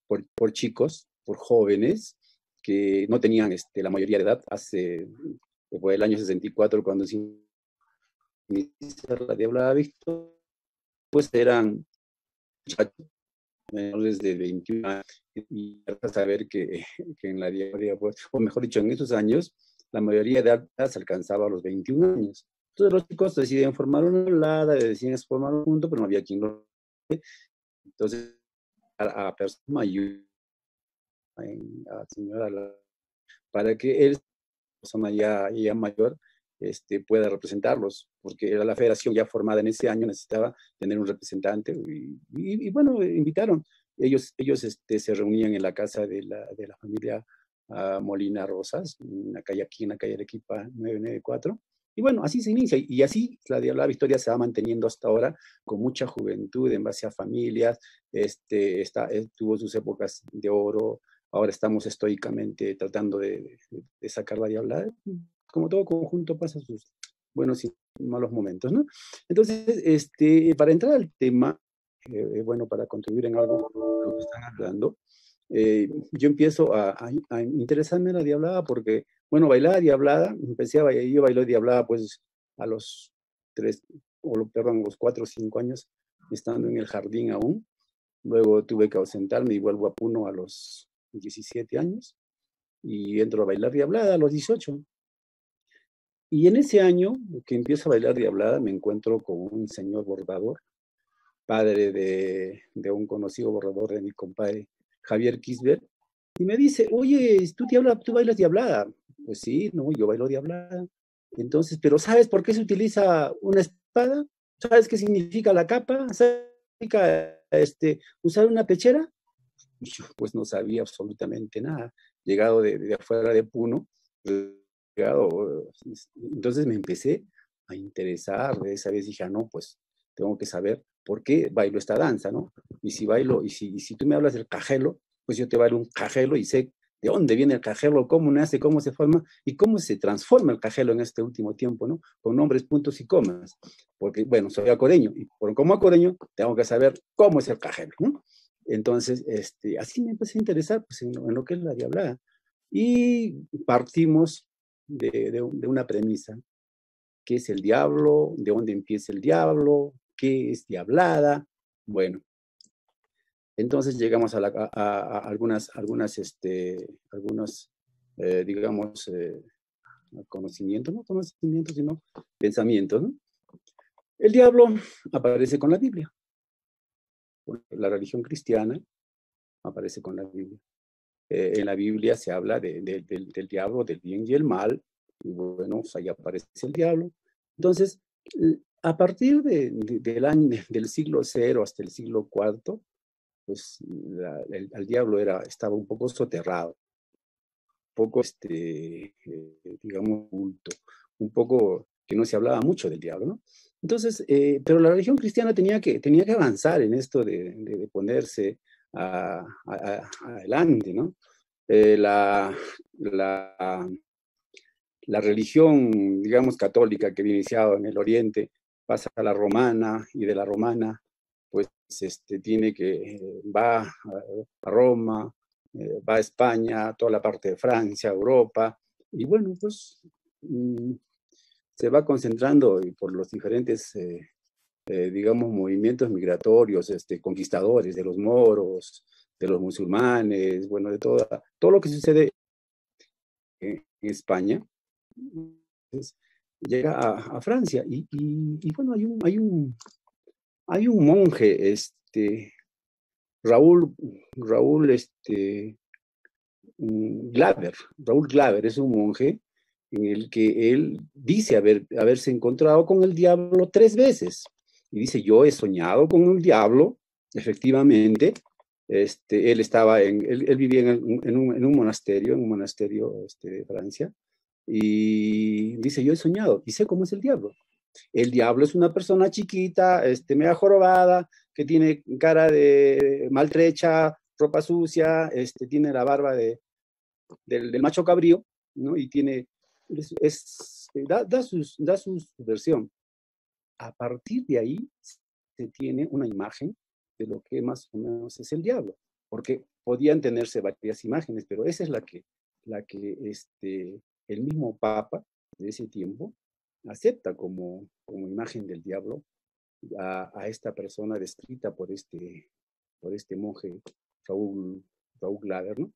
por chicos, por jóvenes que no tenían la mayoría de edad. Fue el año 64 cuando se inició la Diablada Victoria, pues eran muchachos menores de 21 años, y a saber que en la Diablada, pues, o mejor dicho, en esos años, la mayoría de edad se alcanzaba a los 21 años. Entonces los chicos deciden formar una Diablada, deciden formar un junto, pero no había quien lo... Entonces, a personas mayores, a señora, para que él, persona ya mayor, pueda representarlos, porque era la federación ya formada en ese año, necesitaba tener un representante, y bueno, invitaron. Ellos se reunían en la casa de la familia Molina Rosas, en la calle Arequipa 994, y bueno, así se inicia, y así la Victoria se va manteniendo hasta ahora, con mucha juventud, en base a familias, tuvo sus épocas de oro. Ahora estamos estoicamente tratando de sacar la Diablada. Como todo conjunto pasa sus buenos y malos momentos, ¿no? Entonces, para entrar al tema, bueno, para contribuir en algo lo que están hablando, yo empiezo a interesarme en la Diablada porque, bueno, bailaba Diablada, yo bailé Diablada pues a los 4 o 5 años, estando en el jardín aún. Luego tuve que ausentarme y vuelvo a Puno a los 17 años y entro a bailar Diablada a los 18. Y en ese año que empiezo a bailar Diablada me encuentro con un señor bordador, padre de un conocido bordador de mi compadre Javier Kisbert, y me dice, oye, ¿tú bailas Diablada? Pues sí, no, yo bailo Diablada. Entonces, ¿pero sabes por qué se utiliza una espada? ¿Sabes qué significa la capa? ¿Sabes qué significa usar una pechera? Y yo pues no sabía absolutamente nada, llegado de afuera de Puno, entonces me empecé a interesar. De esa vez dije, no, pues tengo que saber por qué bailo esta danza, ¿no? Y si tú me hablas del cajelo, pues yo te bailo un cajelo y sé de dónde viene el cajelo, cómo nace, cómo se forma y cómo se transforma el cajelo en este último tiempo, ¿no? Con nombres, puntos y comas. Porque, bueno, soy acoreño y como acoreño tengo que saber cómo es el cajelo, ¿no? Entonces, así me empecé a interesar pues, en lo que es la Diablada. Y partimos de una premisa: ¿qué es el diablo? ¿De dónde empieza el diablo? ¿Qué es Diablada? Bueno, entonces llegamos a algunos, digamos, conocimientos, no conocimientos, sino pensamientos, ¿no? El diablo aparece con la Biblia. La religión cristiana aparece con la Biblia. En la Biblia se habla del diablo, del bien y el mal, y bueno, pues ahí aparece el diablo. Entonces, a partir del siglo cero hasta el siglo IV, pues el diablo estaba un poco soterrado, un poco, digamos, oculto, un poco que no se hablaba mucho del diablo, ¿no? Entonces, pero la religión cristiana tenía que avanzar en esto de ponerse adelante, ¿no? La religión, digamos, católica que había iniciado en el Oriente pasa a la romana, y de la romana, pues, va a Roma, va a España, toda la parte de Francia, Europa, y bueno, pues se va concentrando por los diferentes, digamos, movimientos migratorios, conquistadores, de los moros, de los musulmanes, bueno, de todo lo que sucede en España. Entonces, llega a Francia y bueno, hay un monje, Raúl Glaber es un monje en el que él dice haberse encontrado con el diablo 3 veces. Y dice, yo he soñado con el diablo, efectivamente, Él estaba él vivía en un monasterio, de Francia, y dice, yo he soñado y sé cómo es el diablo. El diablo es una persona chiquita, media jorobada, que tiene cara de maltrecha, ropa sucia, tiene la barba del macho cabrío, ¿no? Y tiene, da su versión. A partir de ahí se tiene una imagen de lo que más o menos es el diablo, porque podían tenerse varias imágenes, pero esa es la que el mismo Papa de ese tiempo acepta como imagen del diablo a esta persona descrita por este monje Raúl Glader, ¿no?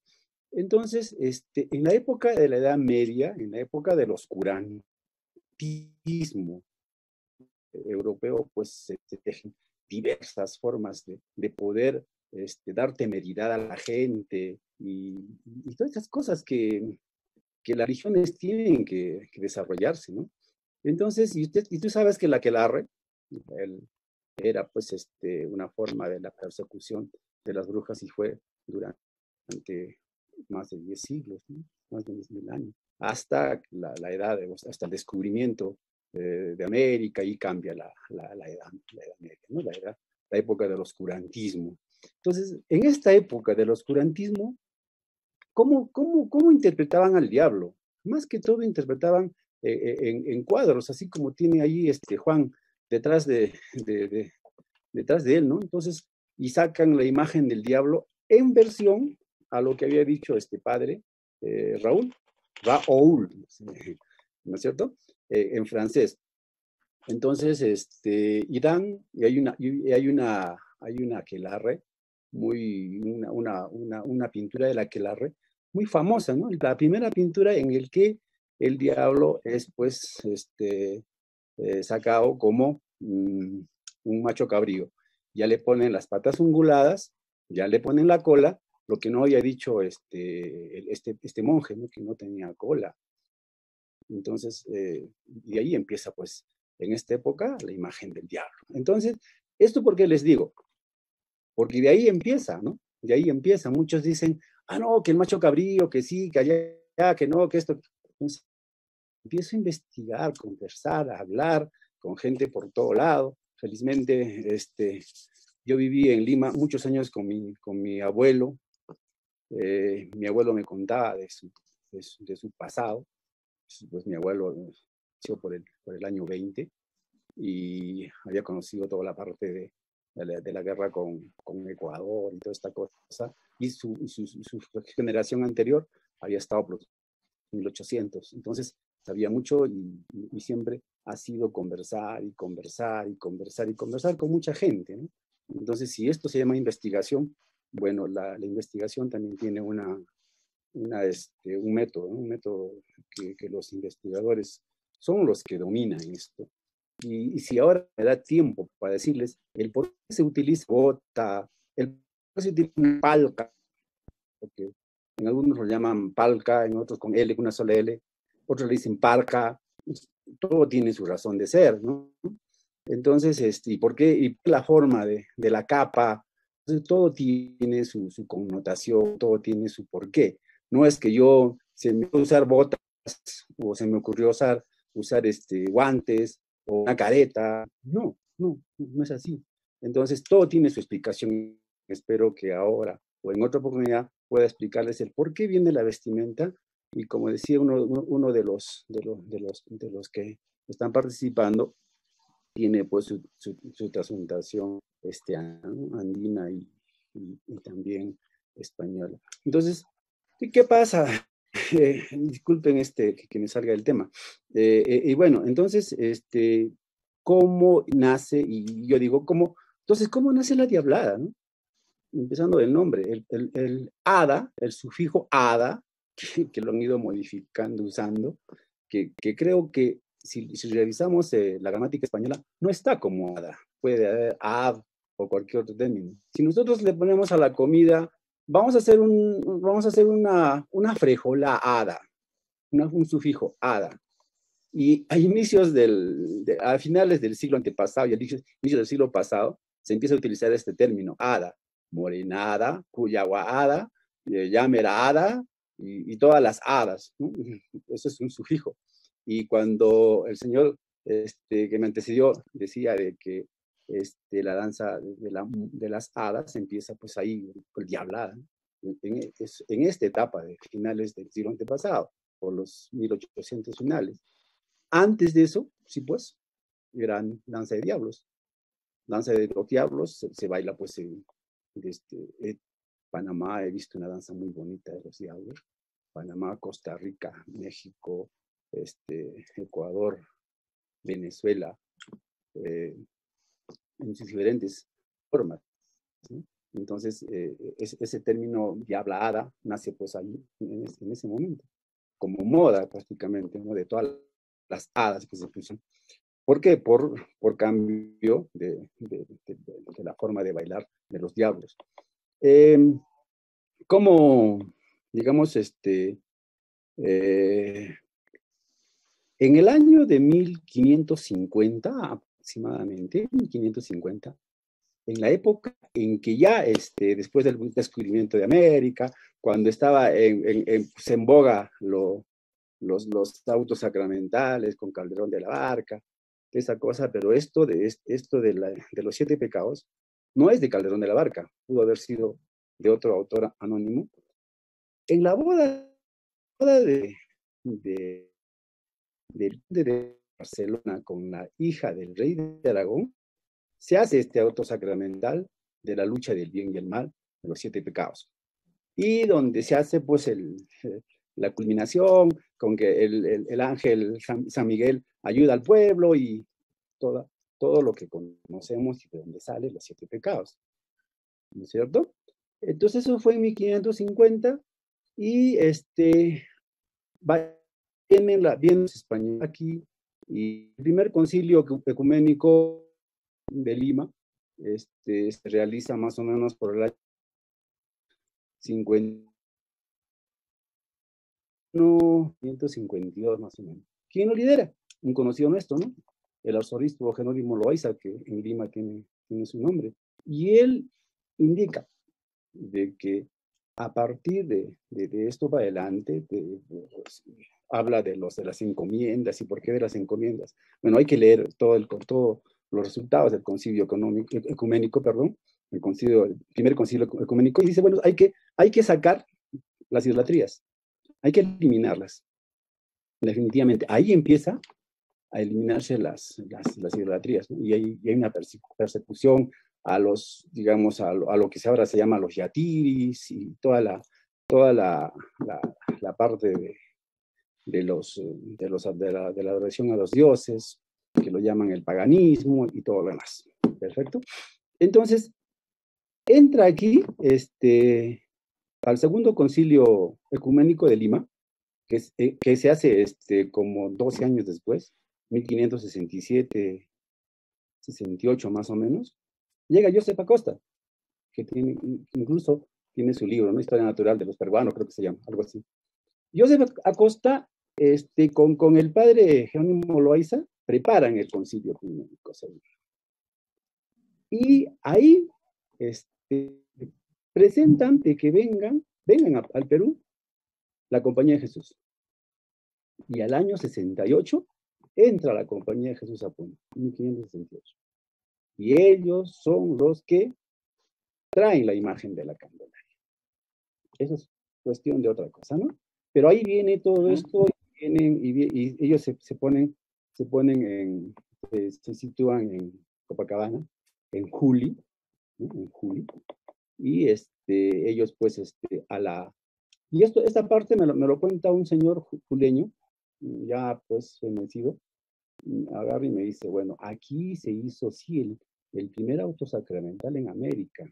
Entonces, en la época de la Edad Media, en la época del oscurantismo europeo, pues se tejen diversas formas de poder dar temeridad a la gente y todas esas cosas que las religiones tienen que desarrollarse, ¿no? Entonces, y tú sabes que la aquelarre era pues una forma de la persecución de las brujas y fue durante más de 10 siglos, ¿no? Más de 10.000 años, hasta la edad, hasta el descubrimiento de América, y cambia la edad media, ¿no? La época del oscurantismo. Entonces, en esta época del oscurantismo, ¿cómo interpretaban al diablo? Más que todo interpretaban en cuadros, así como tiene ahí Juan detrás de él, ¿no? Entonces, y sacan la imagen del diablo en versión a lo que había dicho este padre, Raúl, ¿no es cierto? En francés. Entonces, y hay una aquelarre, una pintura de la aquelarre muy famosa, ¿no? La primera pintura en el que el diablo es, pues, sacado como un macho cabrío. Ya le ponen las patas unguladas, ya le ponen la cola, lo que no había dicho este monje, ¿no? Que no tenía cola. Entonces, y ahí empieza, pues, en esta época, la imagen del diablo. Entonces, ¿esto por qué les digo? Porque de ahí empieza, ¿no? De ahí empieza. Muchos dicen, no, que el macho cabrío, que sí, que allá, que no, que esto. Entonces, empiezo a investigar, conversar, a hablar con gente por todo lado. Felizmente, yo viví en Lima muchos años con mi abuelo. Mi abuelo me contaba de su pasado. Pues mi abuelo nació por el año 20 y había conocido toda la parte de la guerra con Ecuador y toda esta cosa. Y su generación anterior había estado por 1800. Entonces, sabía mucho y siempre ha sido conversar y conversar y conversar y conversar con mucha gente, ¿no? Entonces, si esto se llama investigación, bueno, la investigación también tiene un método, ¿no? Un método que los investigadores son los que dominan esto. Y si ahora me da tiempo para decirles el por qué se utiliza bota, el por qué se utiliza palca, porque en algunos lo llaman palca, en otros con L, con una sola L, otros le dicen parca, todo tiene su razón de ser, ¿no? Entonces, ¿y por qué? Y la forma de la capa, entonces, todo tiene su connotación, todo tiene su porqué. No es que se me ocurrió usar botas o se me ocurrió usar guantes o una careta. No es así. Entonces, todo tiene su explicación. Espero que ahora o en otra oportunidad pueda explicarles el por qué viene la vestimenta. Y como decía uno de los que están participando, tiene pues su transmutación andina y también española. Entonces, ¿qué pasa? Disculpen que me salga del tema. Y bueno, entonces, ¿cómo nace? Y yo digo, entonces, ¿cómo nace la diablada, no? Empezando del nombre, el hada, el sufijo hada, que lo han ido modificando, usando, que creo que si revisamos la gramática española, no está como hada, puede haber ad o cualquier otro término. Si nosotros le ponemos a la comida, vamos a hacer una frijola hada, un sufijo hada. Y a inicios a finales del siglo antepasado y a inicios del siglo pasado, se empieza a utilizar este término, hada. Morenada, Cuyaguada, Llamerada y todas las hadas, ¿no? Eso es un sufijo. Y cuando el señor que me antecedió decía de que la danza de las hadas empieza pues ahí, con Diablada, en esta etapa de finales del siglo antepasado, por los 1800 finales. Antes de eso, sí pues, eran danza de diablos. Danza de los diablos se baila pues en Panamá. He visto una danza muy bonita de los diablos. Panamá, Costa Rica, México, Ecuador, Venezuela, en sus diferentes formas, ¿sí? Entonces, ese término diablada nace pues ahí, en ese momento, como moda prácticamente, ¿no? De todas las hadas que se pusieron. ¿Por qué? Por cambio de la forma de bailar de los diablos. Como, digamos, en el año de 1550 aproximadamente, 1550, en la época en que ya después del descubrimiento de América, cuando estaba pues en boga los autos sacramentales con Calderón de la Barca, esa cosa, pero esto de los 7 pecados no es de Calderón de la Barca, pudo haber sido de otro autor anónimo. En la boda de Barcelona con la hija del rey de Aragón, se hace este auto sacramental de la lucha del bien y el mal, de los 7 pecados. Y donde se hace pues la culminación con que el ángel San Miguel ayuda al pueblo y todo lo que conocemos y de donde salen los 7 pecados. ¿No es cierto? Entonces eso fue en 1550 y vienen los españoles aquí y el primer concilio ecuménico de Lima se realiza más o menos por el año 152 más o menos. ¿Quién lo lidera? Un conocido nuestro, ¿no? El arzobispo Jerónimo Loaiza, que en Lima tiene su nombre. Y él indica de que a partir de esto para adelante, pues, habla de las encomiendas y por qué de las encomiendas. Bueno, hay que leer todos los resultados del concilio ecuménico, perdón, el primer concilio ecuménico, y dice, bueno, hay que sacar las idolatrías, hay que eliminarlas. Definitivamente, ahí empieza a eliminarse las idolatrías, ¿no? Y hay una persecución a los, digamos, a lo que ahora se llama los yatiris y toda la parte de la adoración a los dioses, que lo llaman el paganismo y todo lo demás. Perfecto. Entonces, entra aquí al segundo concilio ecuménico de Lima, que se hace como 12 años después, 1567, 68 más o menos. Llega Joseph Acosta, que incluso tiene su libro, ¿no? Historia natural de los peruanos, creo que se llama, algo así. Joseph Acosta, con el padre Jerónimo Loaiza, preparan el concilio ecuménico. Y ahí presentan de que vengan al Perú la Compañía de Jesús. Y al año 68 entra la Compañía de Jesús a Puno, 1568. Y ellos son los que traen la imagen de la Candelaria. Eso es cuestión de otra cosa, ¿no? Pero ahí viene todo esto, y ellos se sitúan en Copacabana, en Juli, ¿no? En Juli, y ellos pues y esta parte me lo cuenta un señor juleño, ya pues fenecido, agarra y me dice, bueno, aquí se hizo sí el primer auto sacramental en América,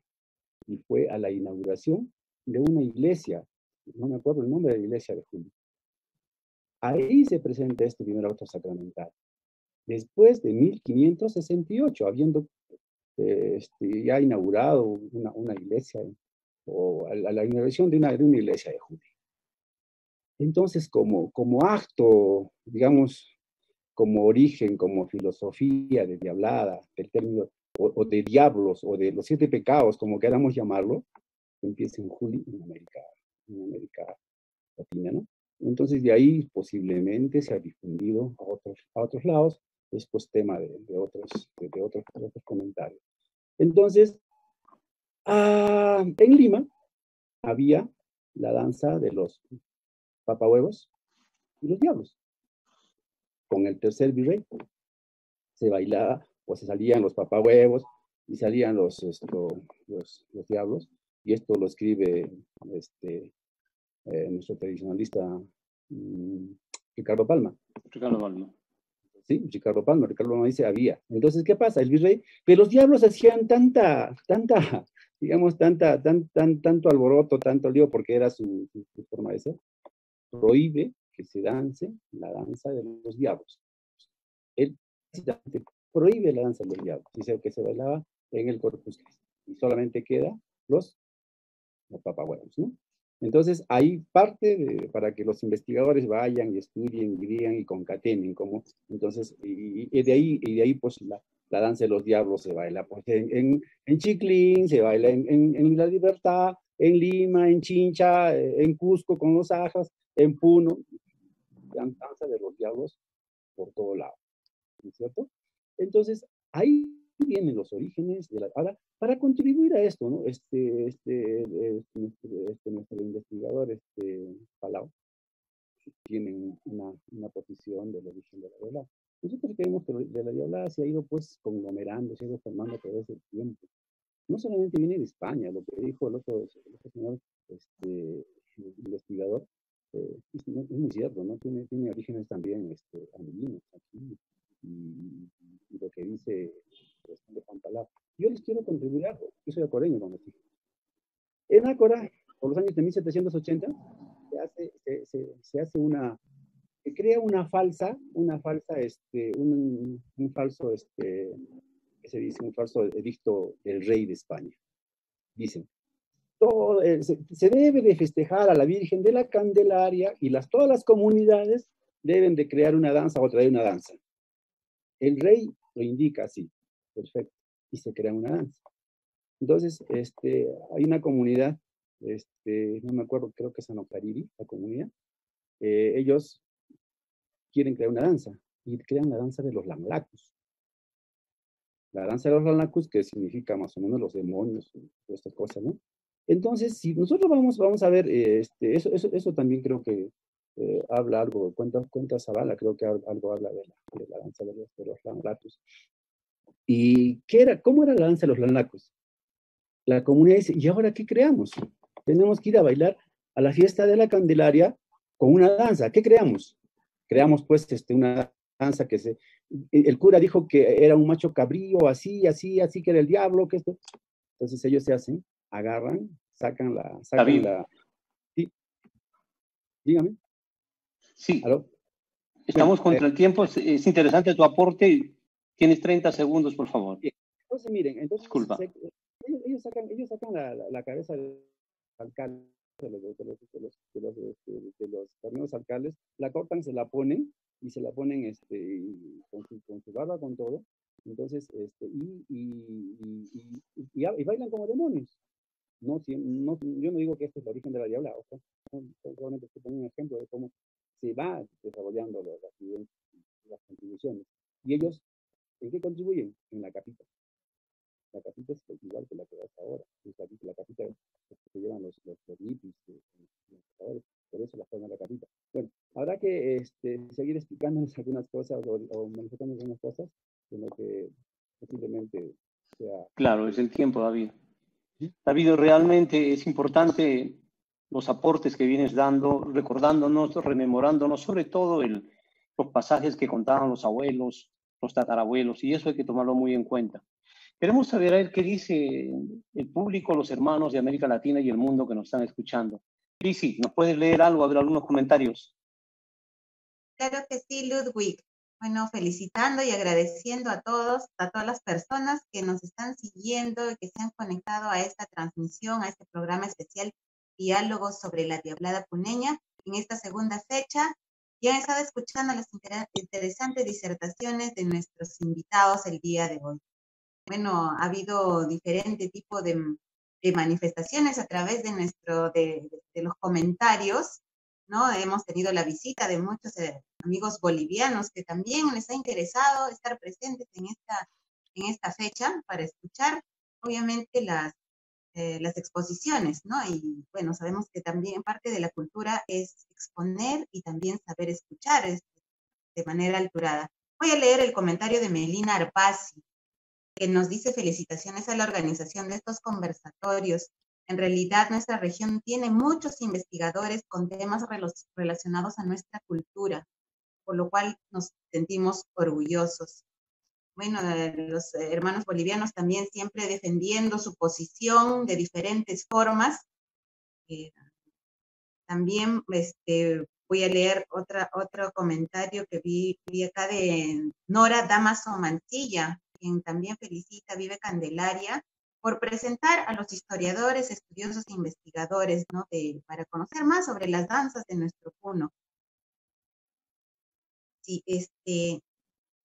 y fue a la inauguración de una iglesia, no me acuerdo el nombre de la iglesia de Juli. Ahí se presenta este primer auto sacramental. Después de 1568, habiendo ya inaugurado una iglesia, o a la inauguración de una iglesia de Juli. Entonces, como acto, digamos, como origen, como filosofía de diablada, del término o de diablos, o de los 7 pecados, como queramos llamarlo, empieza en julio en América Latina, ¿no? Entonces de ahí posiblemente se ha difundido a otros lados, es pues tema de otros comentarios. Entonces, en Lima había la danza de los papahuevos y los diablos. Con el tercer virrey se bailaba, o se salían los papahuevos y salían los diablos, y esto lo escribe nuestro tradicionalista Ricardo Palma. Ricardo Palma. Sí, Ricardo Palma dice había. Entonces, ¿qué pasa? El virrey, pero los diablos hacían digamos, tanto alboroto, tanto lío, porque era su forma de ser. Prohíbe que se dance la danza de los diablos. Él prohíbe la danza de los diablos. Dice que se bailaba en el Corpus Christi. Y solamente queda los papahuevos, ¿no? Entonces, ahí parte para que los investigadores vayan y estudien, y digan y concatenen cómo. Entonces, y de ahí pues la danza de los diablos se baila pues, en Chiclín, se baila en La Libertad, en Lima, en Chincha, en Cusco con los ajas, en Puno, danza de los diablos por todo lado, ¿no es cierto? Entonces, ahí vienen los orígenes de la... Ahora, para contribuir a esto, ¿no? Nuestro investigador, Palau, tiene una posición del origen de la diablada. Nosotros creemos que de la diablada se ha ido pues conglomerando, se ha ido formando a través del tiempo. No solamente viene de España, lo que dijo el otro señor investigador, es muy cierto, ¿no? Tiene orígenes también andinos aquí, y lo que dice de Juan Palau. Yo les quiero contribuir algo. Yo soy acoreño, como decía. En Ácora, por los años de 1780, se crea un falso, ¿qué se dice? Un falso edicto del rey de España. Dicen, se debe de festejar a la Virgen de la Candelaria y todas las comunidades deben de crear una danza o traer una danza. El rey lo indica así, perfecto, y se crea una danza. Entonces, hay una comunidad, no me acuerdo, creo que es Anocariri, la comunidad, ellos quieren crear una danza, y crean la danza de los Lamlacus. La danza de los Lamlacus, que significa más o menos los demonios, todas estas cosas, ¿no? Entonces, si nosotros vamos a ver, eso también creo que habla algo, cuenta Zavala, creo que algo habla de la danza de los Lamlacus. ¿Y cómo era la danza de los Lamlacus? La comunidad dice, ¿y ahora qué creamos? Tenemos que ir a bailar a la fiesta de la Candelaria con una danza. ¿Qué creamos? Creamos pues una danza que el cura dijo que era un macho cabrío, así, que era el diablo, que esto. Entonces ellos se hacen, agarran, sacan la... Sí. Dígame. Sí. ¿Aló? Estamos contra el tiempo. Es interesante tu aporte. Tienes 30 segundos, por favor. Entonces, miren, Disculpa. Ellos sacan la cabeza del alcalde, de los carneros alcaldes, la cortan, se la ponen, y se la ponen con su barba, con todo. Entonces, y bailan como demonios. Yo no digo que este es el origen de la diabla, solamente estoy poniendo un ejemplo de cómo se va desarrollando las contribuciones. Y ellos, ¿en qué contribuyen? En la capita. La capita es igual que la que hasta ahora. La capita que llevan los hippies, por eso la forma de la capita. Bueno, habrá que seguir explicándonos algunas cosas o manifestando algunas cosas en lo que posiblemente sea... Claro, es el tiempo, David. David, realmente es importante los aportes que vienes dando, recordándonos, rememorándonos, sobre todo los pasajes que contaban los abuelos, los tatarabuelos, y eso hay que tomarlo muy en cuenta. Queremos saber a ver qué dice el público, los hermanos de América Latina y el mundo que nos están escuchando. Lizzy, ¿nos puedes leer algo, a ver algunos comentarios? Claro que sí, Ludwig. Bueno, felicitando y agradeciendo a todas las personas que nos están siguiendo y que se han conectado a esta transmisión, a este programa especial Diálogos sobre la Diablada Puneña. En esta segunda fecha, ya han estado escuchando las interesantes disertaciones de nuestros invitados el día de hoy. bueno, ha habido diferente tipo de manifestaciones a través de los comentarios, ¿no? Hemos tenido la visita de muchos amigos bolivianos que también les ha interesado estar presentes en esta fecha para escuchar, obviamente, las exposiciones, ¿no? Y bueno, sabemos que también parte de la cultura es exponer y también saber escuchar de manera alturada. Voy a leer el comentario de Melina Arpasi, que nos dice: felicitaciones a la organización de estos conversatorios. En realidad, nuestra región tiene muchos investigadores con temas relacionados a nuestra cultura, por lo cual nos sentimos orgullosos. Bueno, los hermanos bolivianos también siempre defendiendo su posición de diferentes formas. También voy a leer otro comentario que vi acá de Nora Damaso Mancilla, quien también felicita a Vive Candelaria por presentar a los historiadores, estudiosos e investigadores, ¿no? Para conocer más sobre las danzas de nuestro puno. Sí,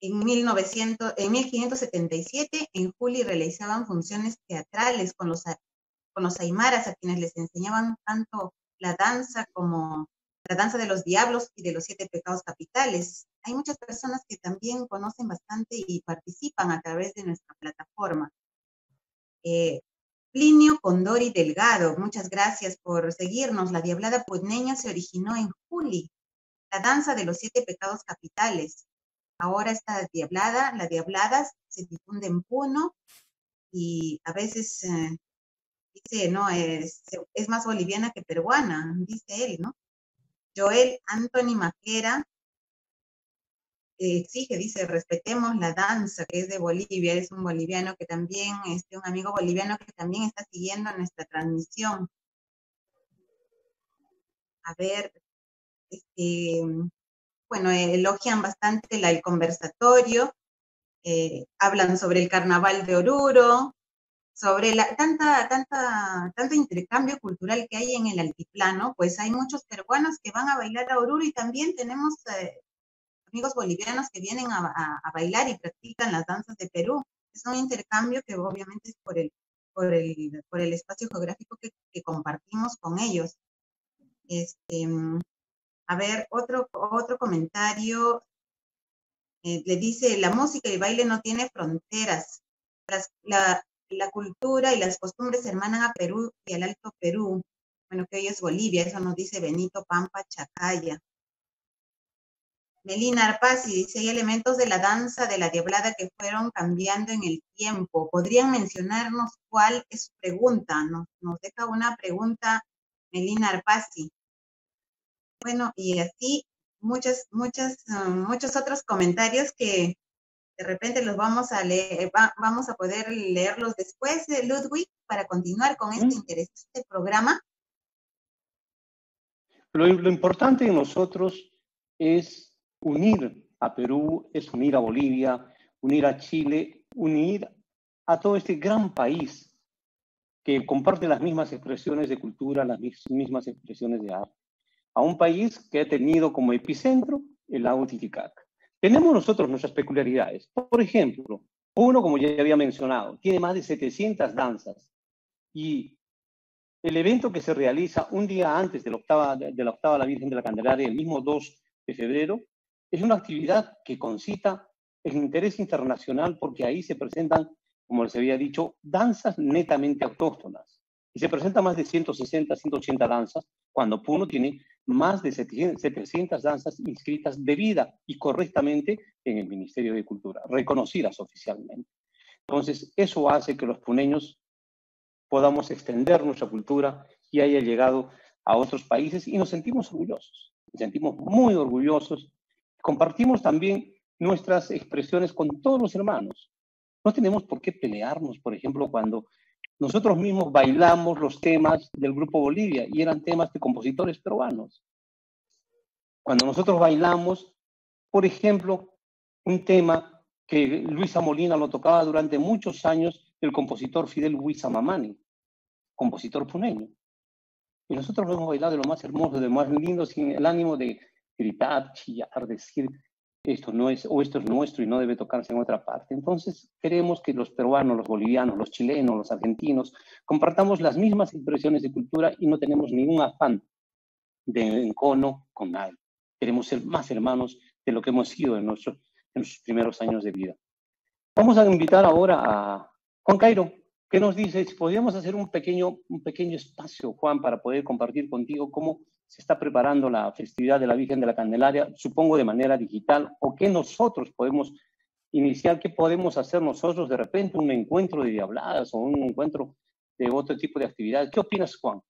en 1577, en Juli realizaban funciones teatrales con los aymaras, a quienes les enseñaban tanto la danza como la danza de los diablos y de los 7 pecados capitales. Hay muchas personas que también conocen bastante y participan a través de nuestra plataforma. Plinio Condori Delgado, muchas gracias por seguirnos. La diablada puneña se originó en Juli, la danza de los 7 pecados capitales. Ahora esta diablada, la diablada se difunde en Puno y a veces dice, no, es más boliviana que peruana, dice él, ¿no? Joel Anthony Maquera exige, dice, respetemos la danza, que es de Bolivia. Es un boliviano que también, un amigo boliviano que también está siguiendo nuestra transmisión. A ver, bueno, elogian bastante el conversatorio, hablan sobre el carnaval de Oruro, sobre tanto intercambio cultural que hay en el altiplano. Pues hay muchos peruanos que van a bailar a Oruro y también tenemos amigos bolivianos que vienen a bailar y practican las danzas de Perú. Es un intercambio que obviamente es por el espacio geográfico que compartimos con ellos. A ver, otro comentario. Le dice: la música y el baile no tiene fronteras. La cultura y las costumbres hermanan a Perú y al Alto Perú. Bueno, que hoy es Bolivia, eso nos dice Benito Pampa Chacaya. Melina Arpasi dice: hay elementos de la danza de la diablada que fueron cambiando en el tiempo. ¿Podrían mencionarnos cuál es su pregunta? Nos deja una pregunta Melina Arpasi. Bueno, y así muchos otros comentarios que de repente los vamos a leer, vamos a poder leerlos después, Ludwig, para continuar con este interesante programa. Lo importante en nosotros es unir a Perú, es unir a Bolivia, unir a Chile, unir a todo este gran país que comparte las mismas expresiones de cultura, las mismas expresiones de arte. A un país que ha tenido como epicentro el lago Titicaca. Tenemos nosotros nuestras peculiaridades. Por ejemplo, Puno, como ya había mencionado, tiene más de 700 danzas. Y el evento que se realiza un día antes de la octava de la Virgen de la Candelaria, el mismo 2 de febrero, es una actividad que concita el interés internacional porque ahí se presentan, como les había dicho, danzas netamente autóctonas. Y se presentan más de 160, 180 danzas, cuando Puno tiene más de 700 danzas inscritas debida y correctamente en el Ministerio de Cultura, reconocidas oficialmente. Entonces, eso hace que los puneños podamos extender nuestra cultura y haya llegado a otros países y nos sentimos orgullosos, nos sentimos muy orgullosos. Compartimos también nuestras expresiones con todos los hermanos. No tenemos por qué pelearnos, por ejemplo, cuando nosotros mismos bailamos los temas del Grupo Bolivia y eran temas de compositores peruanos. Cuando nosotros bailamos, por ejemplo, un tema que Luisa Molina lo tocaba durante muchos años, el compositor Fidel Huizamamani, compositor puneño. Y nosotros lo hemos bailado de lo más hermoso, de lo más lindo, sin el ánimo de gritar, chillar, decir. esto no es, o esto es nuestro y no debe tocarse en otra parte. Entonces, queremos que los peruanos, los bolivianos, los chilenos, los argentinos, compartamos las mismas impresiones de cultura y no tenemos ningún afán de encono con nadie. Queremos ser más hermanos de lo que hemos sido en nuestros primeros años de vida. Vamos a invitar ahora a Juan Cairo. ¿Qué nos dices? Si podríamos hacer un pequeño espacio, Juan, para poder compartir contigo cómo se está preparando la festividad de la Virgen de la Candelaria, supongo de manera digital, o qué nosotros podemos iniciar, qué podemos hacer nosotros de repente, un encuentro de diabladas o un encuentro de otro tipo de actividades. ¿Qué opinas, Juan?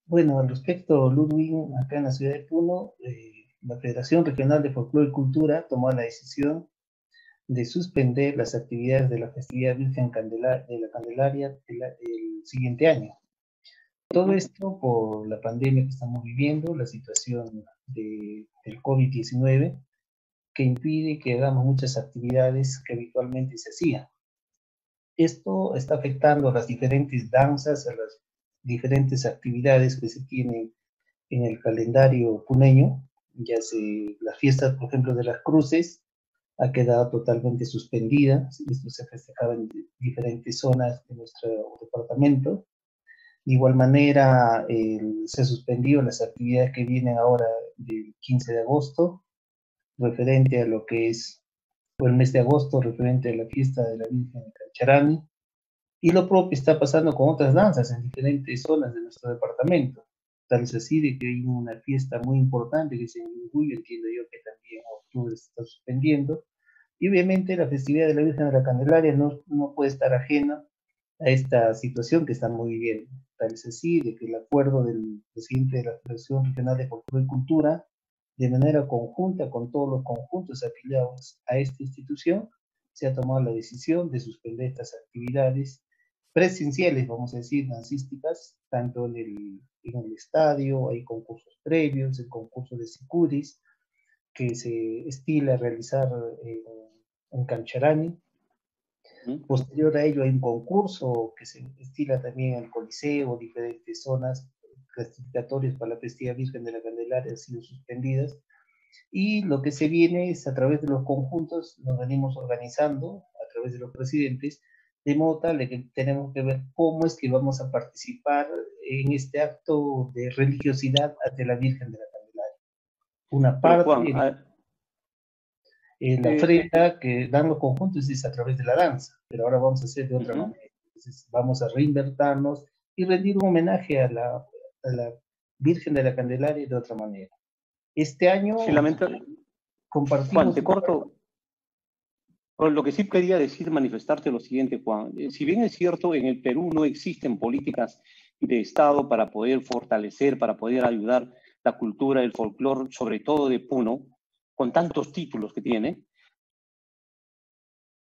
Bueno, al respecto, Ludwig, acá en la ciudad de Puno, la Federación Regional de Folclore y Cultura tomó la decisión de suspender las actividades de la festividad Virgen de la Candelaria el siguiente año. Todo esto por la pandemia que estamos viviendo, la situación del COVID-19, que impide que hagamos muchas actividades que habitualmente se hacían. Esto está afectando a las diferentes danzas, a las diferentes actividades que se tienen en el calendario puneño, ya se las fiestas, por ejemplo, de las cruces, ha quedado totalmente suspendida. Esto se festejaba en diferentes zonas de nuestro departamento. De igual manera, se suspendió las actividades que vienen ahora del 15 de agosto, referente a lo que es, o el mes de agosto, referente a la fiesta de la Virgen de Cancharani. Y lo propio está pasando con otras danzas en diferentes zonas de nuestro departamento. Tal es así de que hay una fiesta muy importante que es en Yunguyo, entiendo yo que también en octubre se está suspendiendo. Y obviamente la festividad de la Virgen de la Candelaria no puede estar ajena a esta situación que estamos viviendo. Tal es así de que el acuerdo del presidente de la Federación Regional de Folclore y Cultura, de manera conjunta con todos los conjuntos afiliados a esta institución, se ha tomado la decisión de suspender estas actividades presenciales, vamos a decir, dancísticas, tanto en el estadio, hay concursos previos, el concurso de sicuris, que se estila realizar en Cancharani. Posterior a ello hay un concurso que se estila también en el Coliseo, diferentes zonas clasificatorias para la festividad Virgen de la Candelaria han sido suspendidas. Y lo que se viene es a través de los conjuntos, nos venimos organizando a través de los presidentes, de modo tal de que tenemos que ver cómo es que vamos a participar en este acto de religiosidad ante la Virgen de la Candelaria. Una parte, Juan, la ofrenda que dan los conjuntos es a través de la danza, pero ahora vamos a hacer de otra manera. Entonces vamos a reinvertirnos y rendir un homenaje a la Virgen de la Candelaria de otra manera. Este año compartimos... Juan, te corto. Lo que sí quería decir, manifestarte lo siguiente, Juan. Si bien es cierto, en el Perú no existen políticas de Estado para poder fortalecer, para poder ayudar la cultura, el folclore, sobre todo de Puno, con tantos títulos que tiene,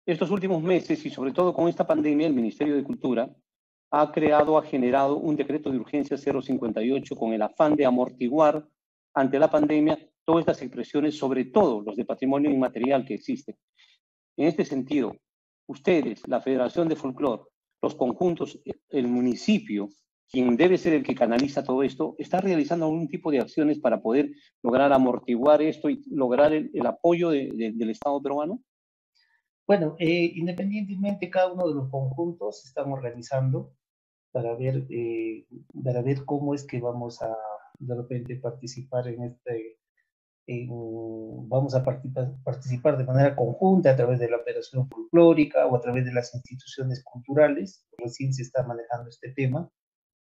estos últimos meses y sobre todo con esta pandemia, el Ministerio de Cultura ha generado un decreto de urgencia 058 con el afán de amortiguar ante la pandemia todas estas expresiones, sobre todo los de patrimonio inmaterial que existen. En este sentido, ustedes, la Federación de Folclore, los conjuntos, el municipio, quien debe ser el que canaliza todo esto, ¿está realizando algún tipo de acciones para poder lograr amortiguar esto y lograr el apoyo del Estado peruano? Bueno, independientemente, cada uno de los conjuntos se están organizando para ver cómo es que vamos a de repente participar vamos a participar de manera conjunta a través de la operación folclórica o a través de las instituciones culturales. Recién se está manejando este tema,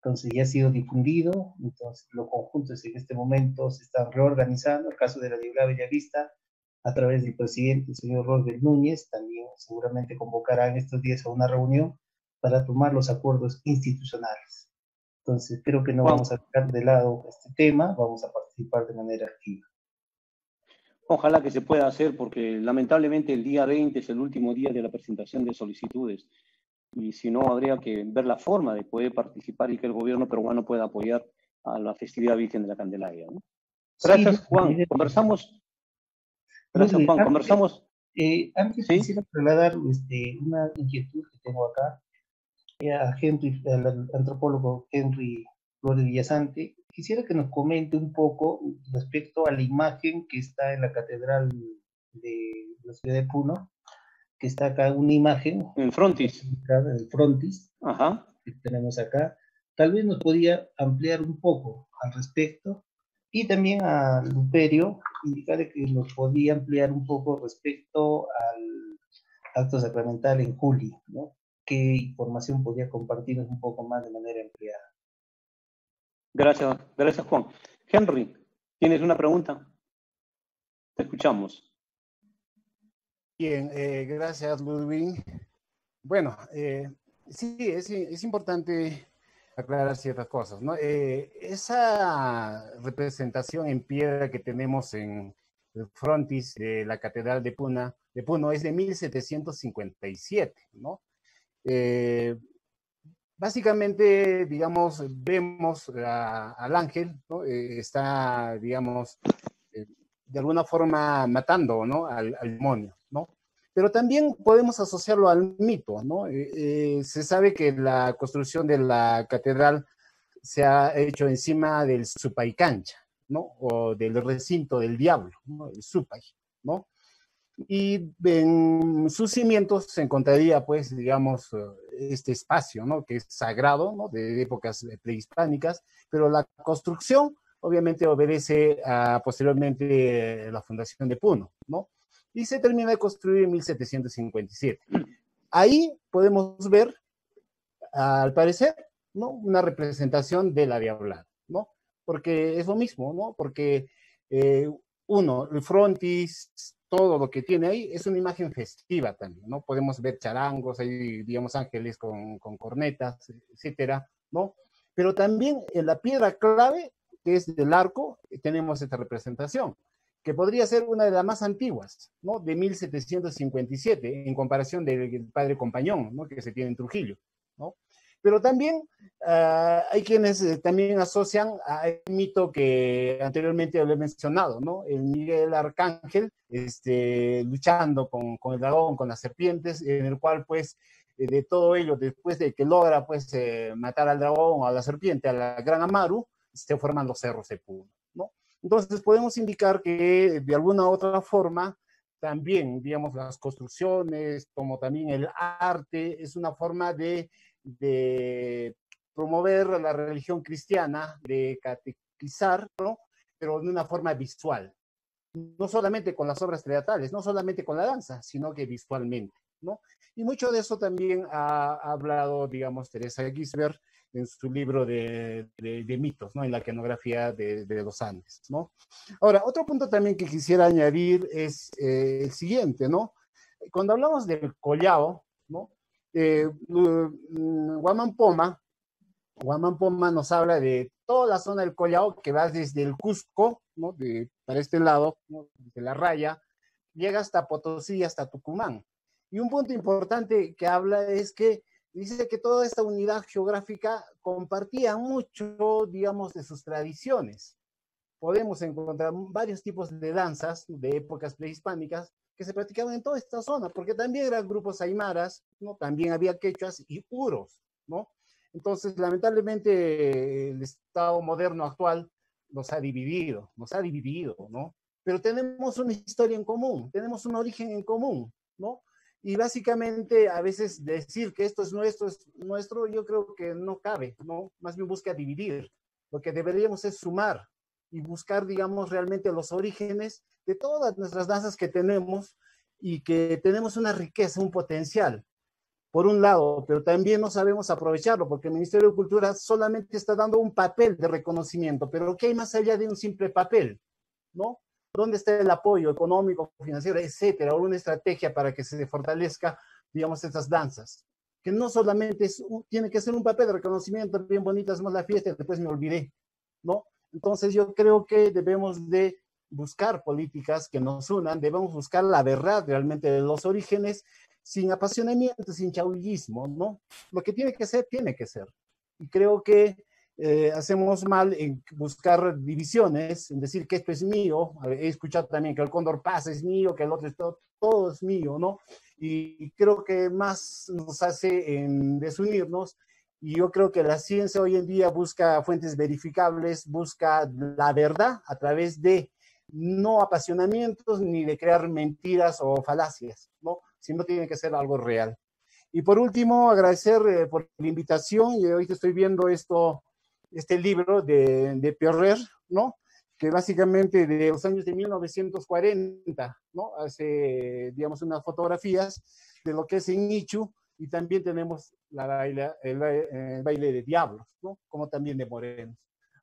entonces ya ha sido difundido, entonces los conjuntos en este momento se están reorganizando. El caso de la Diablada Bellavista, a través del presidente, el señor Rosbel Núñez, también seguramente convocará en estos días a una reunión para tomar los acuerdos institucionales. Entonces creo que no vamos a dejar de lado este tema, vamos a participar de manera activa. Ojalá que se pueda hacer, porque lamentablemente el día 20 es el último día de la presentación de solicitudes. Y si no, habría que ver la forma de poder participar y que el gobierno peruano pueda apoyar a la festividad Virgen de la Candelaria, ¿no? Gracias, sí, Juan. Conversamos. Gracias, Juan. Conversamos. Antes quisiera trasladar una inquietud que tengo acá al antropólogo Henry Flores Villasante. Quisiera que nos comente un poco respecto a la imagen que está en la Catedral de la ciudad de Puno, que está acá una imagen. En frontis. El frontis. Ajá. Que tenemos acá. Tal vez nos podía ampliar un poco al respecto. Y también a Luperio, indicarle que nos podía ampliar un poco respecto al acto sacramental en julio, ¿no? ¿Qué información podía compartirnos un poco más de manera ampliada? Gracias Juan. Henry, ¿tienes una pregunta? Te escuchamos. Bien, gracias Ludwig. Bueno, sí, es importante aclarar ciertas cosas, ¿no? Esa representación en piedra que tenemos en el frontis de la Catedral de Puno es de 1757, ¿no? Básicamente, digamos, vemos al ángel, ¿no? Está, digamos, de alguna forma matando, ¿no? al demonio, ¿no? Pero también podemos asociarlo al mito, ¿no? Se sabe que la construcción de la catedral se ha hecho encima del Supaycancha, ¿no? O del recinto del diablo, ¿no? El Supay, ¿no? Y en sus cimientos se encontraría, pues, digamos, este espacio, ¿no? Que es sagrado, ¿no? De épocas prehispánicas, pero la construcción obviamente obedece a posteriormente la fundación de Puno, ¿no? Y se termina de construir en 1757. Ahí podemos ver, al parecer, ¿no? Una representación de la Diablada, ¿no? Porque es lo mismo, ¿no? Porque uno, el frontis, todo lo que tiene ahí es una imagen festiva también, ¿no? Podemos ver charangos, hay, digamos, ángeles con cornetas, etcétera, ¿no? Pero también en la piedra clave, que es del arco, tenemos esta representación, que podría ser una de las más antiguas, ¿no? De 1757, en comparación del padre Compañón, ¿no? Que se tiene en Trujillo, ¿no? Pero también hay quienes también asocian a el mito que anteriormente lo he mencionado, ¿no? El Miguel Arcángel luchando con el dragón, con las serpientes, en el cual pues de todo ello, después de que logra pues matar al dragón o a la serpiente, a la gran Amaru, se forman los cerros de Puno, ¿no? Entonces podemos indicar que de alguna u otra forma también, digamos, las construcciones, como también el arte, es una forma de promover la religión cristiana, de catequizar, ¿no? Pero de una forma visual. No solamente con las obras teatrales, no solamente con la danza, sino que visualmente, ¿no? Y mucho de eso también ha hablado, digamos, Teresa Gisbert en su libro de mitos, ¿no? En la iconografía de los Andes, ¿no? Ahora, otro punto también que quisiera añadir es el siguiente, ¿no? Cuando hablamos del collao, ¿no? Guamán Poma nos habla de toda la zona del Collao que va desde el Cusco, ¿no? Para este lado, ¿no? De la raya, llega hasta Potosí, hasta Tucumán. Y un punto importante que habla es que dice que toda esta unidad geográfica compartía mucho, digamos, de sus tradiciones. Podemos encontrar varios tipos de danzas de épocas prehispánicas que se practicaban en toda esta zona, porque también eran grupos aymaras, ¿no? También había quechuas y uros, ¿no? Entonces, lamentablemente, el Estado moderno actual nos ha dividido, ¿no? Pero tenemos una historia en común, tenemos un origen en común, ¿no? Y básicamente, a veces decir que esto es nuestro, yo creo que no cabe, ¿no? Más bien busca dividir. Lo que deberíamos es sumar y buscar, digamos, realmente los orígenes de todas nuestras danzas que tenemos y que tenemos una riqueza, un potencial, por un lado, pero también no sabemos aprovecharlo porque el Ministerio de Cultura solamente está dando un papel de reconocimiento, pero ¿qué hay más allá de un simple papel? ¿No? ¿Dónde está el apoyo económico, financiero, etcétera, o una estrategia para que se fortalezca, digamos, estas danzas? Que no solamente tiene que ser un papel de reconocimiento, bien bonita, hacemos la fiesta y después me olvidé, ¿no? Entonces yo creo que debemos de buscar políticas que nos unan, debemos buscar la verdad realmente de los orígenes, sin apasionamiento, sin chaullismo, ¿no? Lo que tiene que ser, tiene que ser. Y creo que hacemos mal en buscar divisiones, en decir que esto es mío. He escuchado también que el Cóndor Paz es mío, que el otro es todo es mío, ¿no? Y creo que más nos hace en desunirnos. Y yo creo que la ciencia hoy en día busca fuentes verificables, busca la verdad a través de no apasionamientos ni de crear mentiras o falacias, ¿no? Sino tiene que ser algo real. Y por último, agradecer por la invitación. Y hoy estoy viendo este libro de Pierrer, ¿no? Que básicamente de los años de 1940, ¿no? Hace, digamos, unas fotografías de lo que es en Ichu, y también tenemos el baile de diablos, ¿no? Como también de morenos.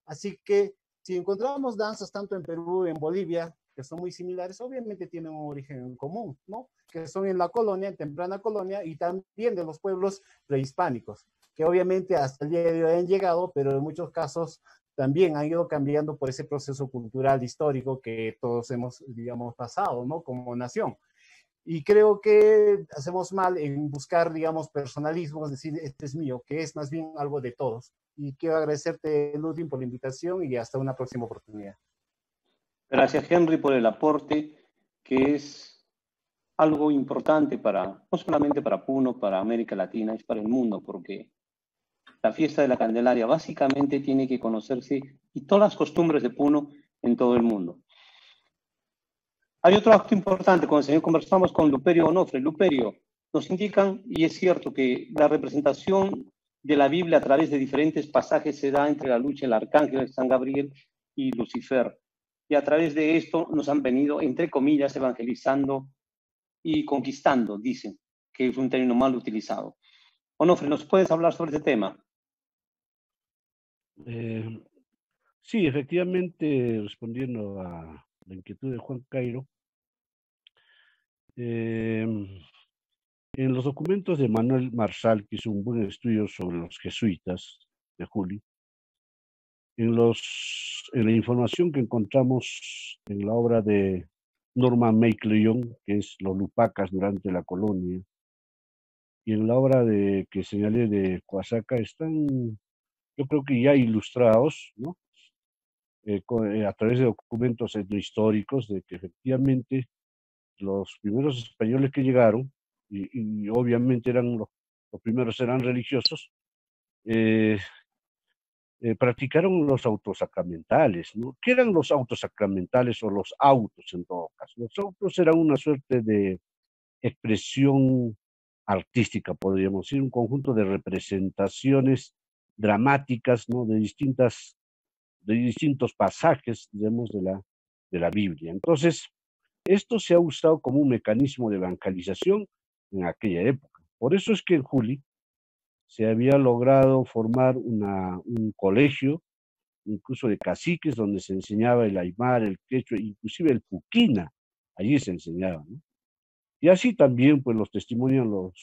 Así que si encontramos danzas tanto en Perú, en Bolivia, que son muy similares, obviamente tienen un origen en común, ¿no? Que son en la colonia, en temprana colonia, y también de los pueblos prehispánicos, que obviamente hasta el día de hoy han llegado, pero en muchos casos también han ido cambiando por ese proceso cultural histórico que todos hemos, digamos, pasado, ¿no? Como nación. Y creo que hacemos mal en buscar, digamos, personalismos, decir, este es mío, que es más bien algo de todos. Y quiero agradecerte, Ludwig, por la invitación y hasta una próxima oportunidad. Gracias, Henry, por el aporte, que es algo importante no solamente para Puno, para América Latina, es para el mundo, porque la fiesta de la Candelaria básicamente tiene que conocerse y todas las costumbres de Puno en todo el mundo. Hay otro acto importante, con el señor conversamos con Luperio Onofre. Luperio, nos indican, y es cierto, que la representación de la Biblia a través de diferentes pasajes se da entre la lucha del arcángel San Gabriel y Lucifer. Y a través de esto nos han venido, entre comillas, evangelizando y conquistando, dicen, que es un término mal utilizado. Onofre, ¿nos puedes hablar sobre este tema? Sí, efectivamente, respondiendo a la inquietud de Juan Cairo, en los documentos de Manuel Marsal, que hizo un buen estudio sobre los jesuitas de Juli, en la información que encontramos en la obra de Norman McLeod, que es Los Lupacas durante la colonia, y en la obra que señalé de Coasaca, están, yo creo que ya ilustrados, ¿no? A través de documentos etnohistóricos, de que efectivamente los primeros españoles que llegaron, y obviamente los primeros eran religiosos, practicaron los autos sacramentales, ¿no? ¿Qué eran los autos sacramentales o los autos en todo caso? Los autos eran una suerte de expresión artística, podríamos decir, un conjunto de representaciones dramáticas, ¿no? de distintos pasajes, digamos, de la Biblia. Entonces, esto se ha usado como un mecanismo de evangelización en aquella época. Por eso es que en Juli se había logrado formar un colegio, incluso de caciques, donde se enseñaba el aymara, el quechua, inclusive el puquina, allí se enseñaba, ¿no? Y así también, pues, los testimonian los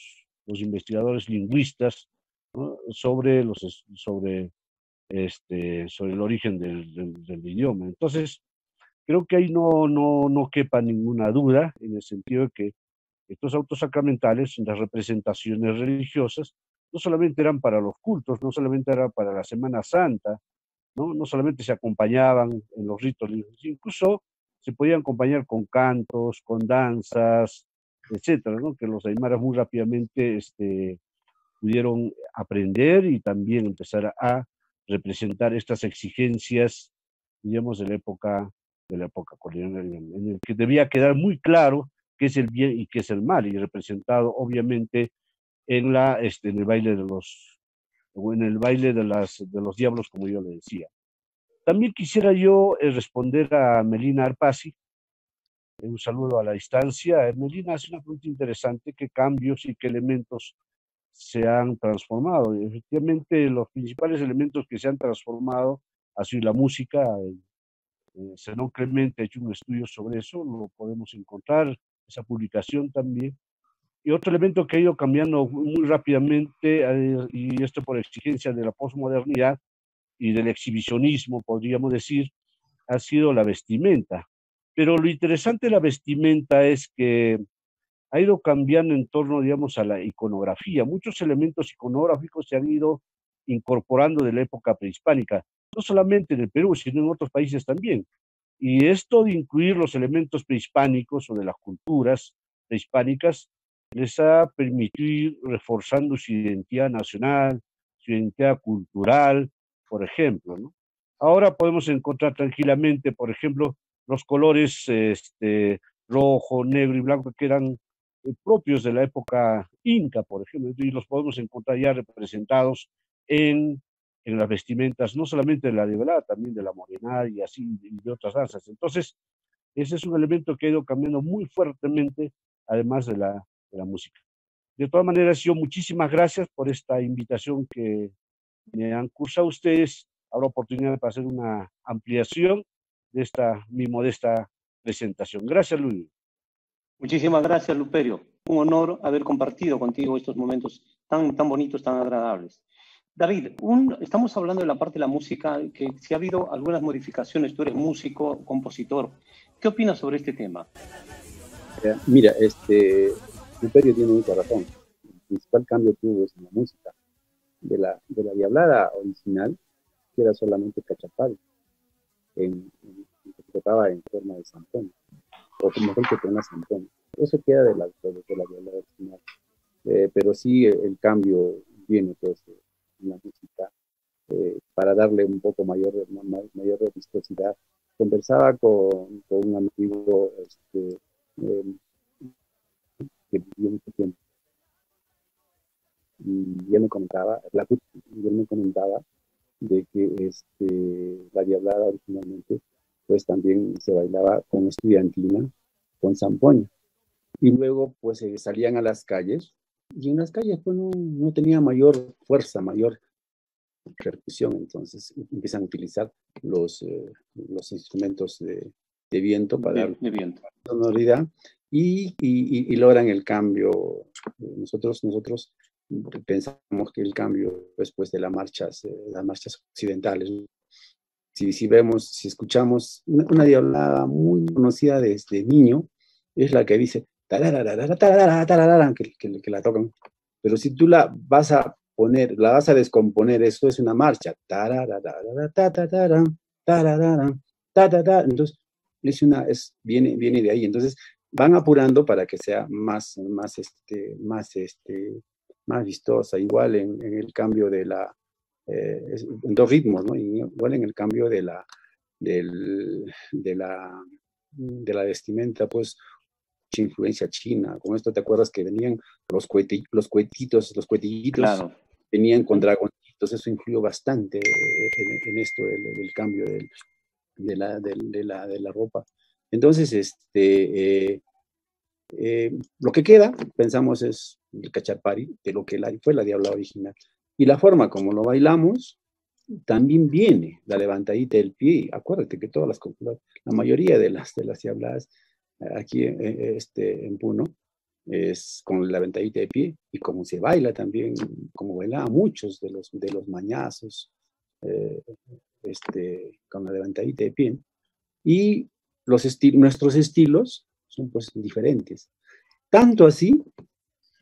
investigadores lingüistas, ¿no? sobre el origen del idioma. Entonces, creo que ahí no quepa ninguna duda, en el sentido de que estos autos sacramentales, las representaciones religiosas, no solamente eran para los cultos, no solamente era para la Semana Santa, no solamente se acompañaban en los ritos, incluso se podían acompañar con cantos, con danzas, etcétera, ¿no? Que los aymaras muy rápidamente pudieron aprender y también empezar a representar estas exigencias, digamos, de la época colonial, en el que debía quedar muy claro qué es el bien y qué es el mal, y representado obviamente en el baile de los diablos, como yo le decía. También quisiera yo responder a Melina Arpasi, un saludo a la distancia. Melina hace una pregunta interesante: ¿qué cambios y qué elementos se han transformado? Y efectivamente, los principales elementos que se han transformado ha sido la música. Zenón Clemente ha hecho un estudio sobre eso, lo podemos encontrar, esa publicación también. Y otro elemento que ha ido cambiando muy rápidamente, y esto por exigencia de la posmodernidad y del exhibicionismo, podríamos decir, ha sido la vestimenta. Pero lo interesante de la vestimenta es que ha ido cambiando en torno, digamos, a la iconografía. Muchos elementos iconográficos se han ido incorporando de la época prehispánica, no solamente en el Perú, sino en otros países también. Y esto de incluir los elementos prehispánicos o de las culturas prehispánicas les ha permitido ir reforzando su identidad nacional, su identidad cultural, por ejemplo, ¿no? Ahora podemos encontrar tranquilamente, por ejemplo, los colores rojo, negro y blanco que eran propios de la época inca, por ejemplo, y los podemos encontrar ya representados en las vestimentas, no solamente de la Diablada, también de la Morenaria y así, y de otras danzas. Entonces, ese es un elemento que ha ido cambiando muy fuertemente, además de la música. De todas maneras, yo muchísimas gracias por esta invitación que me han cursado ustedes. Habrá oportunidad para hacer una ampliación de esta mi modesta presentación. Gracias, Luis. Muchísimas gracias, Luperio. Un honor haber compartido contigo estos momentos tan bonitos, tan agradables. David, estamos hablando de la parte de la música, que si ha habido algunas modificaciones, tú eres músico, compositor. ¿Qué opinas sobre este tema? Mira, Luperio tiene mucha razón. El principal cambio que hubo es en la música. De la Diablada original, que era solamente cachapal, que se tocaba en forma de zampón, o como que con una zampón. Eso queda de la Diablada original. Pero sí el cambio viene pues en la música para darle un poco mayor vistosidad. Conversaba con un amigo que vivió mucho tiempo y él me comentaba de que la Diablada originalmente pues también se bailaba con estudiantina, con zampoña, y luego pues salían a las calles, y en las calles pues no tenía mayor fuerza, mayor percusión, entonces empiezan a utilizar los instrumentos de viento para dar sonoridad y logran el cambio. Nosotros pensamos que el cambio después de las marchas occidentales. Si escuchamos una diablada muy conocida desde niño, es la que dice que la tocan. Pero si tú la vas a descomponer, eso es una marcha. Entonces, viene de ahí. Entonces, van apurando para que sea más vistosa. Igual en el cambio de en dos ritmos, ¿no? Igual en el cambio de la vestimenta, pues, mucha influencia china. Con esto te acuerdas que venían los cuetillitos, claro, venían con dragoncitos, eso influyó bastante en esto del cambio de la ropa. Entonces, lo que queda, pensamos, es el cachapari, de lo que fue la diabla original. Y la forma como lo bailamos, también viene la levantadita del pie. Acuérdate que la mayoría de las diabladas aquí en Puno es con la levantadita de pie, y como se baila también, como bailaban muchos de los mañazos, con la levantadita de pie. Y nuestros estilos son pues diferentes. Tanto así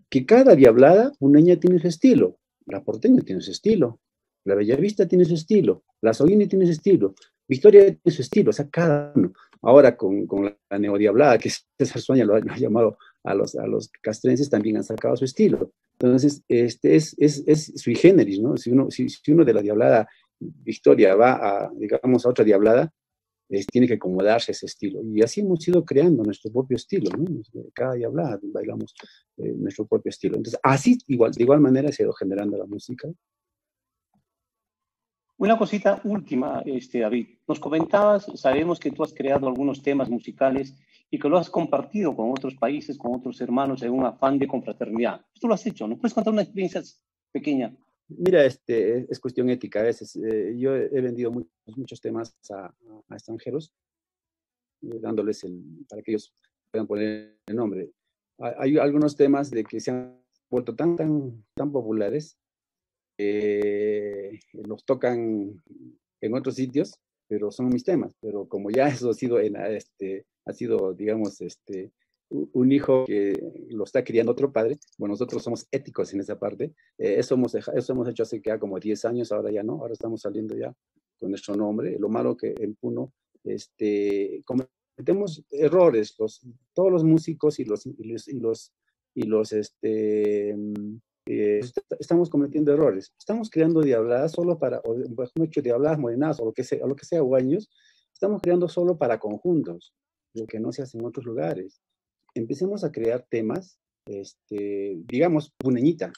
que cada diablada puneña tiene su estilo. La porteña tiene su estilo, la bellavista tiene su estilo, la soguini tiene su estilo, Victoria tiene su estilo, o sea, cada uno. Ahora con la neodiablada, que César Sueña lo ha llamado a los castrenses, también han sacado su estilo. Entonces, es sui generis, ¿no? Si uno de la diablada Victoria va digamos, a otra diablada, tiene que acomodarse a ese estilo. Y así hemos ido creando nuestro propio estilo, ¿no? Cada diablada bailamos nuestro propio estilo. Entonces, así, de igual manera se ha ido generando la música. Una cosita última, David. Nos comentabas, sabemos que tú has creado algunos temas musicales y que lo has compartido con otros países, con otros hermanos, en un afán de confraternidad. Esto lo has hecho, ¿no? ¿Puedes contar una experiencia pequeña? Mira, es cuestión ética a veces. Yo he vendido muchos temas a extranjeros, dándoles para que ellos puedan poner el nombre. Hay algunos temas de que se han vuelto tan populares, los tocan en otros sitios, pero son mis temas. Pero como ya eso ha sido, digamos, un hijo que lo está criando otro padre, bueno, nosotros somos éticos en esa parte. Eso hemos hecho hace ya como 10 años, ahora ya no, ahora estamos saliendo ya con nuestro nombre. Lo malo que en Puno cometemos errores, todos los músicos estamos cometiendo errores. Estamos creando diabladas solo para, o mejor dicho, diabladas morenadas o lo que sea, guaños, estamos creando solo para conjuntos, lo que no se hace en otros lugares. Empecemos a crear temas, digamos, Puneñita.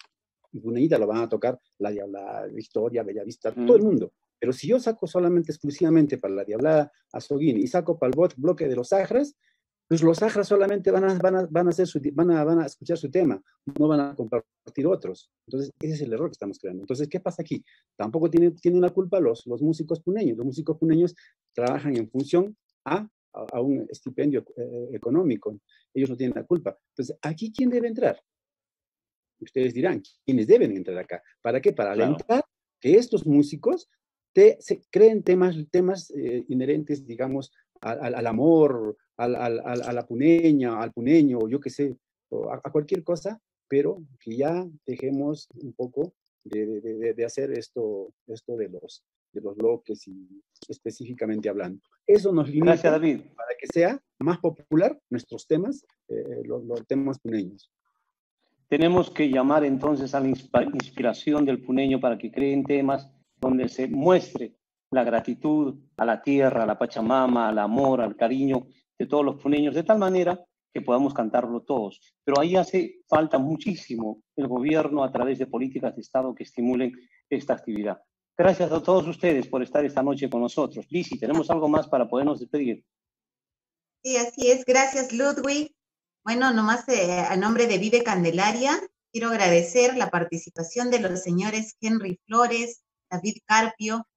Puneñita lo van a tocar La Diablada, Historia, Bellavista, todo el mundo. Pero si yo saco solamente, exclusivamente para La Diablada, Azzoguini, y saco para el bloque de los Zagras, pues los Zagras solamente van a escuchar su tema, no van a compartir otros. Entonces, ese es el error que estamos creando. Entonces, ¿qué pasa aquí? Tampoco tienen la culpa los músicos puneños. Los músicos puneños trabajan en función a un estipendio económico. Ellos no tienen la culpa. Entonces, ¿aquí quién debe entrar? Ustedes dirán, ¿quiénes deben entrar acá? ¿Para qué? Para alentar que estos músicos se creen temas inherentes, digamos, al amor, a la puneña, al puneño, yo qué sé, a cualquier cosa, pero que ya dejemos un poco de hacer esto de los bloques y específicamente hablando. Eso nos limita. Gracias, David. Para que sea más popular nuestros temas, los temas puneños. Tenemos que llamar entonces a la inspiración del puneño para que creen temas donde se muestre la gratitud a la tierra, a la Pachamama, al amor, al cariño de todos los puneños, de tal manera que podamos cantarlo todos. Pero ahí hace falta muchísimo el gobierno a través de políticas de Estado que estimulen esta actividad. Gracias a todos ustedes por estar esta noche con nosotros. Lizzy, ¿tenemos algo más para podernos despedir? Sí, así es. Gracias, Ludwig. Bueno, nomás a nombre de Vive Candelaria, quiero agradecer la participación de los señores Henry Flores, David Carpio,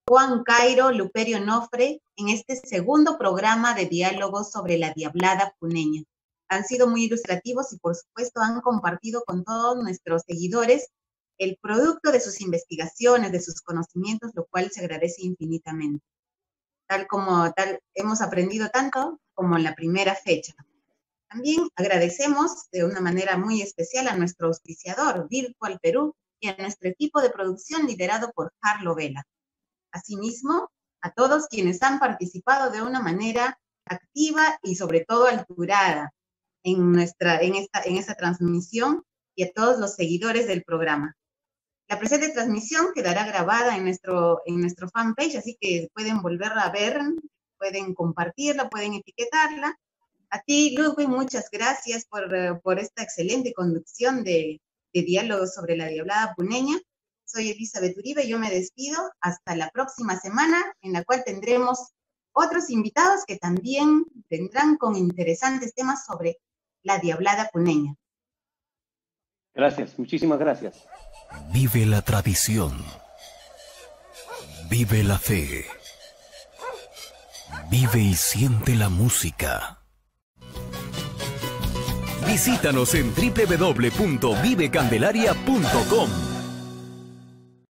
Juan Cairo, Luperio Nofre, en este segundo programa de diálogos sobre la Diablada puneña. Han sido muy ilustrativos y, por supuesto, han compartido con todos nuestros seguidores el producto de sus investigaciones, de sus conocimientos, lo cual se agradece infinitamente. Tal hemos aprendido tanto como en la primera fecha. También agradecemos de una manera muy especial a nuestro auspiciador, Virtual Perú, y a nuestro equipo de producción liderado por Carlo Vela. Asimismo, a todos quienes han participado de una manera activa y sobre todo alturada en esta transmisión, y a todos los seguidores del programa. La presente transmisión quedará grabada en nuestro fanpage, así que pueden volverla a ver, pueden compartirla, pueden etiquetarla. A ti, Ludwig, muchas gracias por esta excelente conducción de diálogos sobre la Diablada puneña. Soy Elizabeth Uribe, yo me despido hasta la próxima semana, en la cual tendremos otros invitados que también vendrán con interesantes temas sobre la Diablada puneña. Gracias, muchísimas gracias. Vive la tradición. Vive la fe. Vive y siente la música. Visítanos en www.vivecandelaria.com.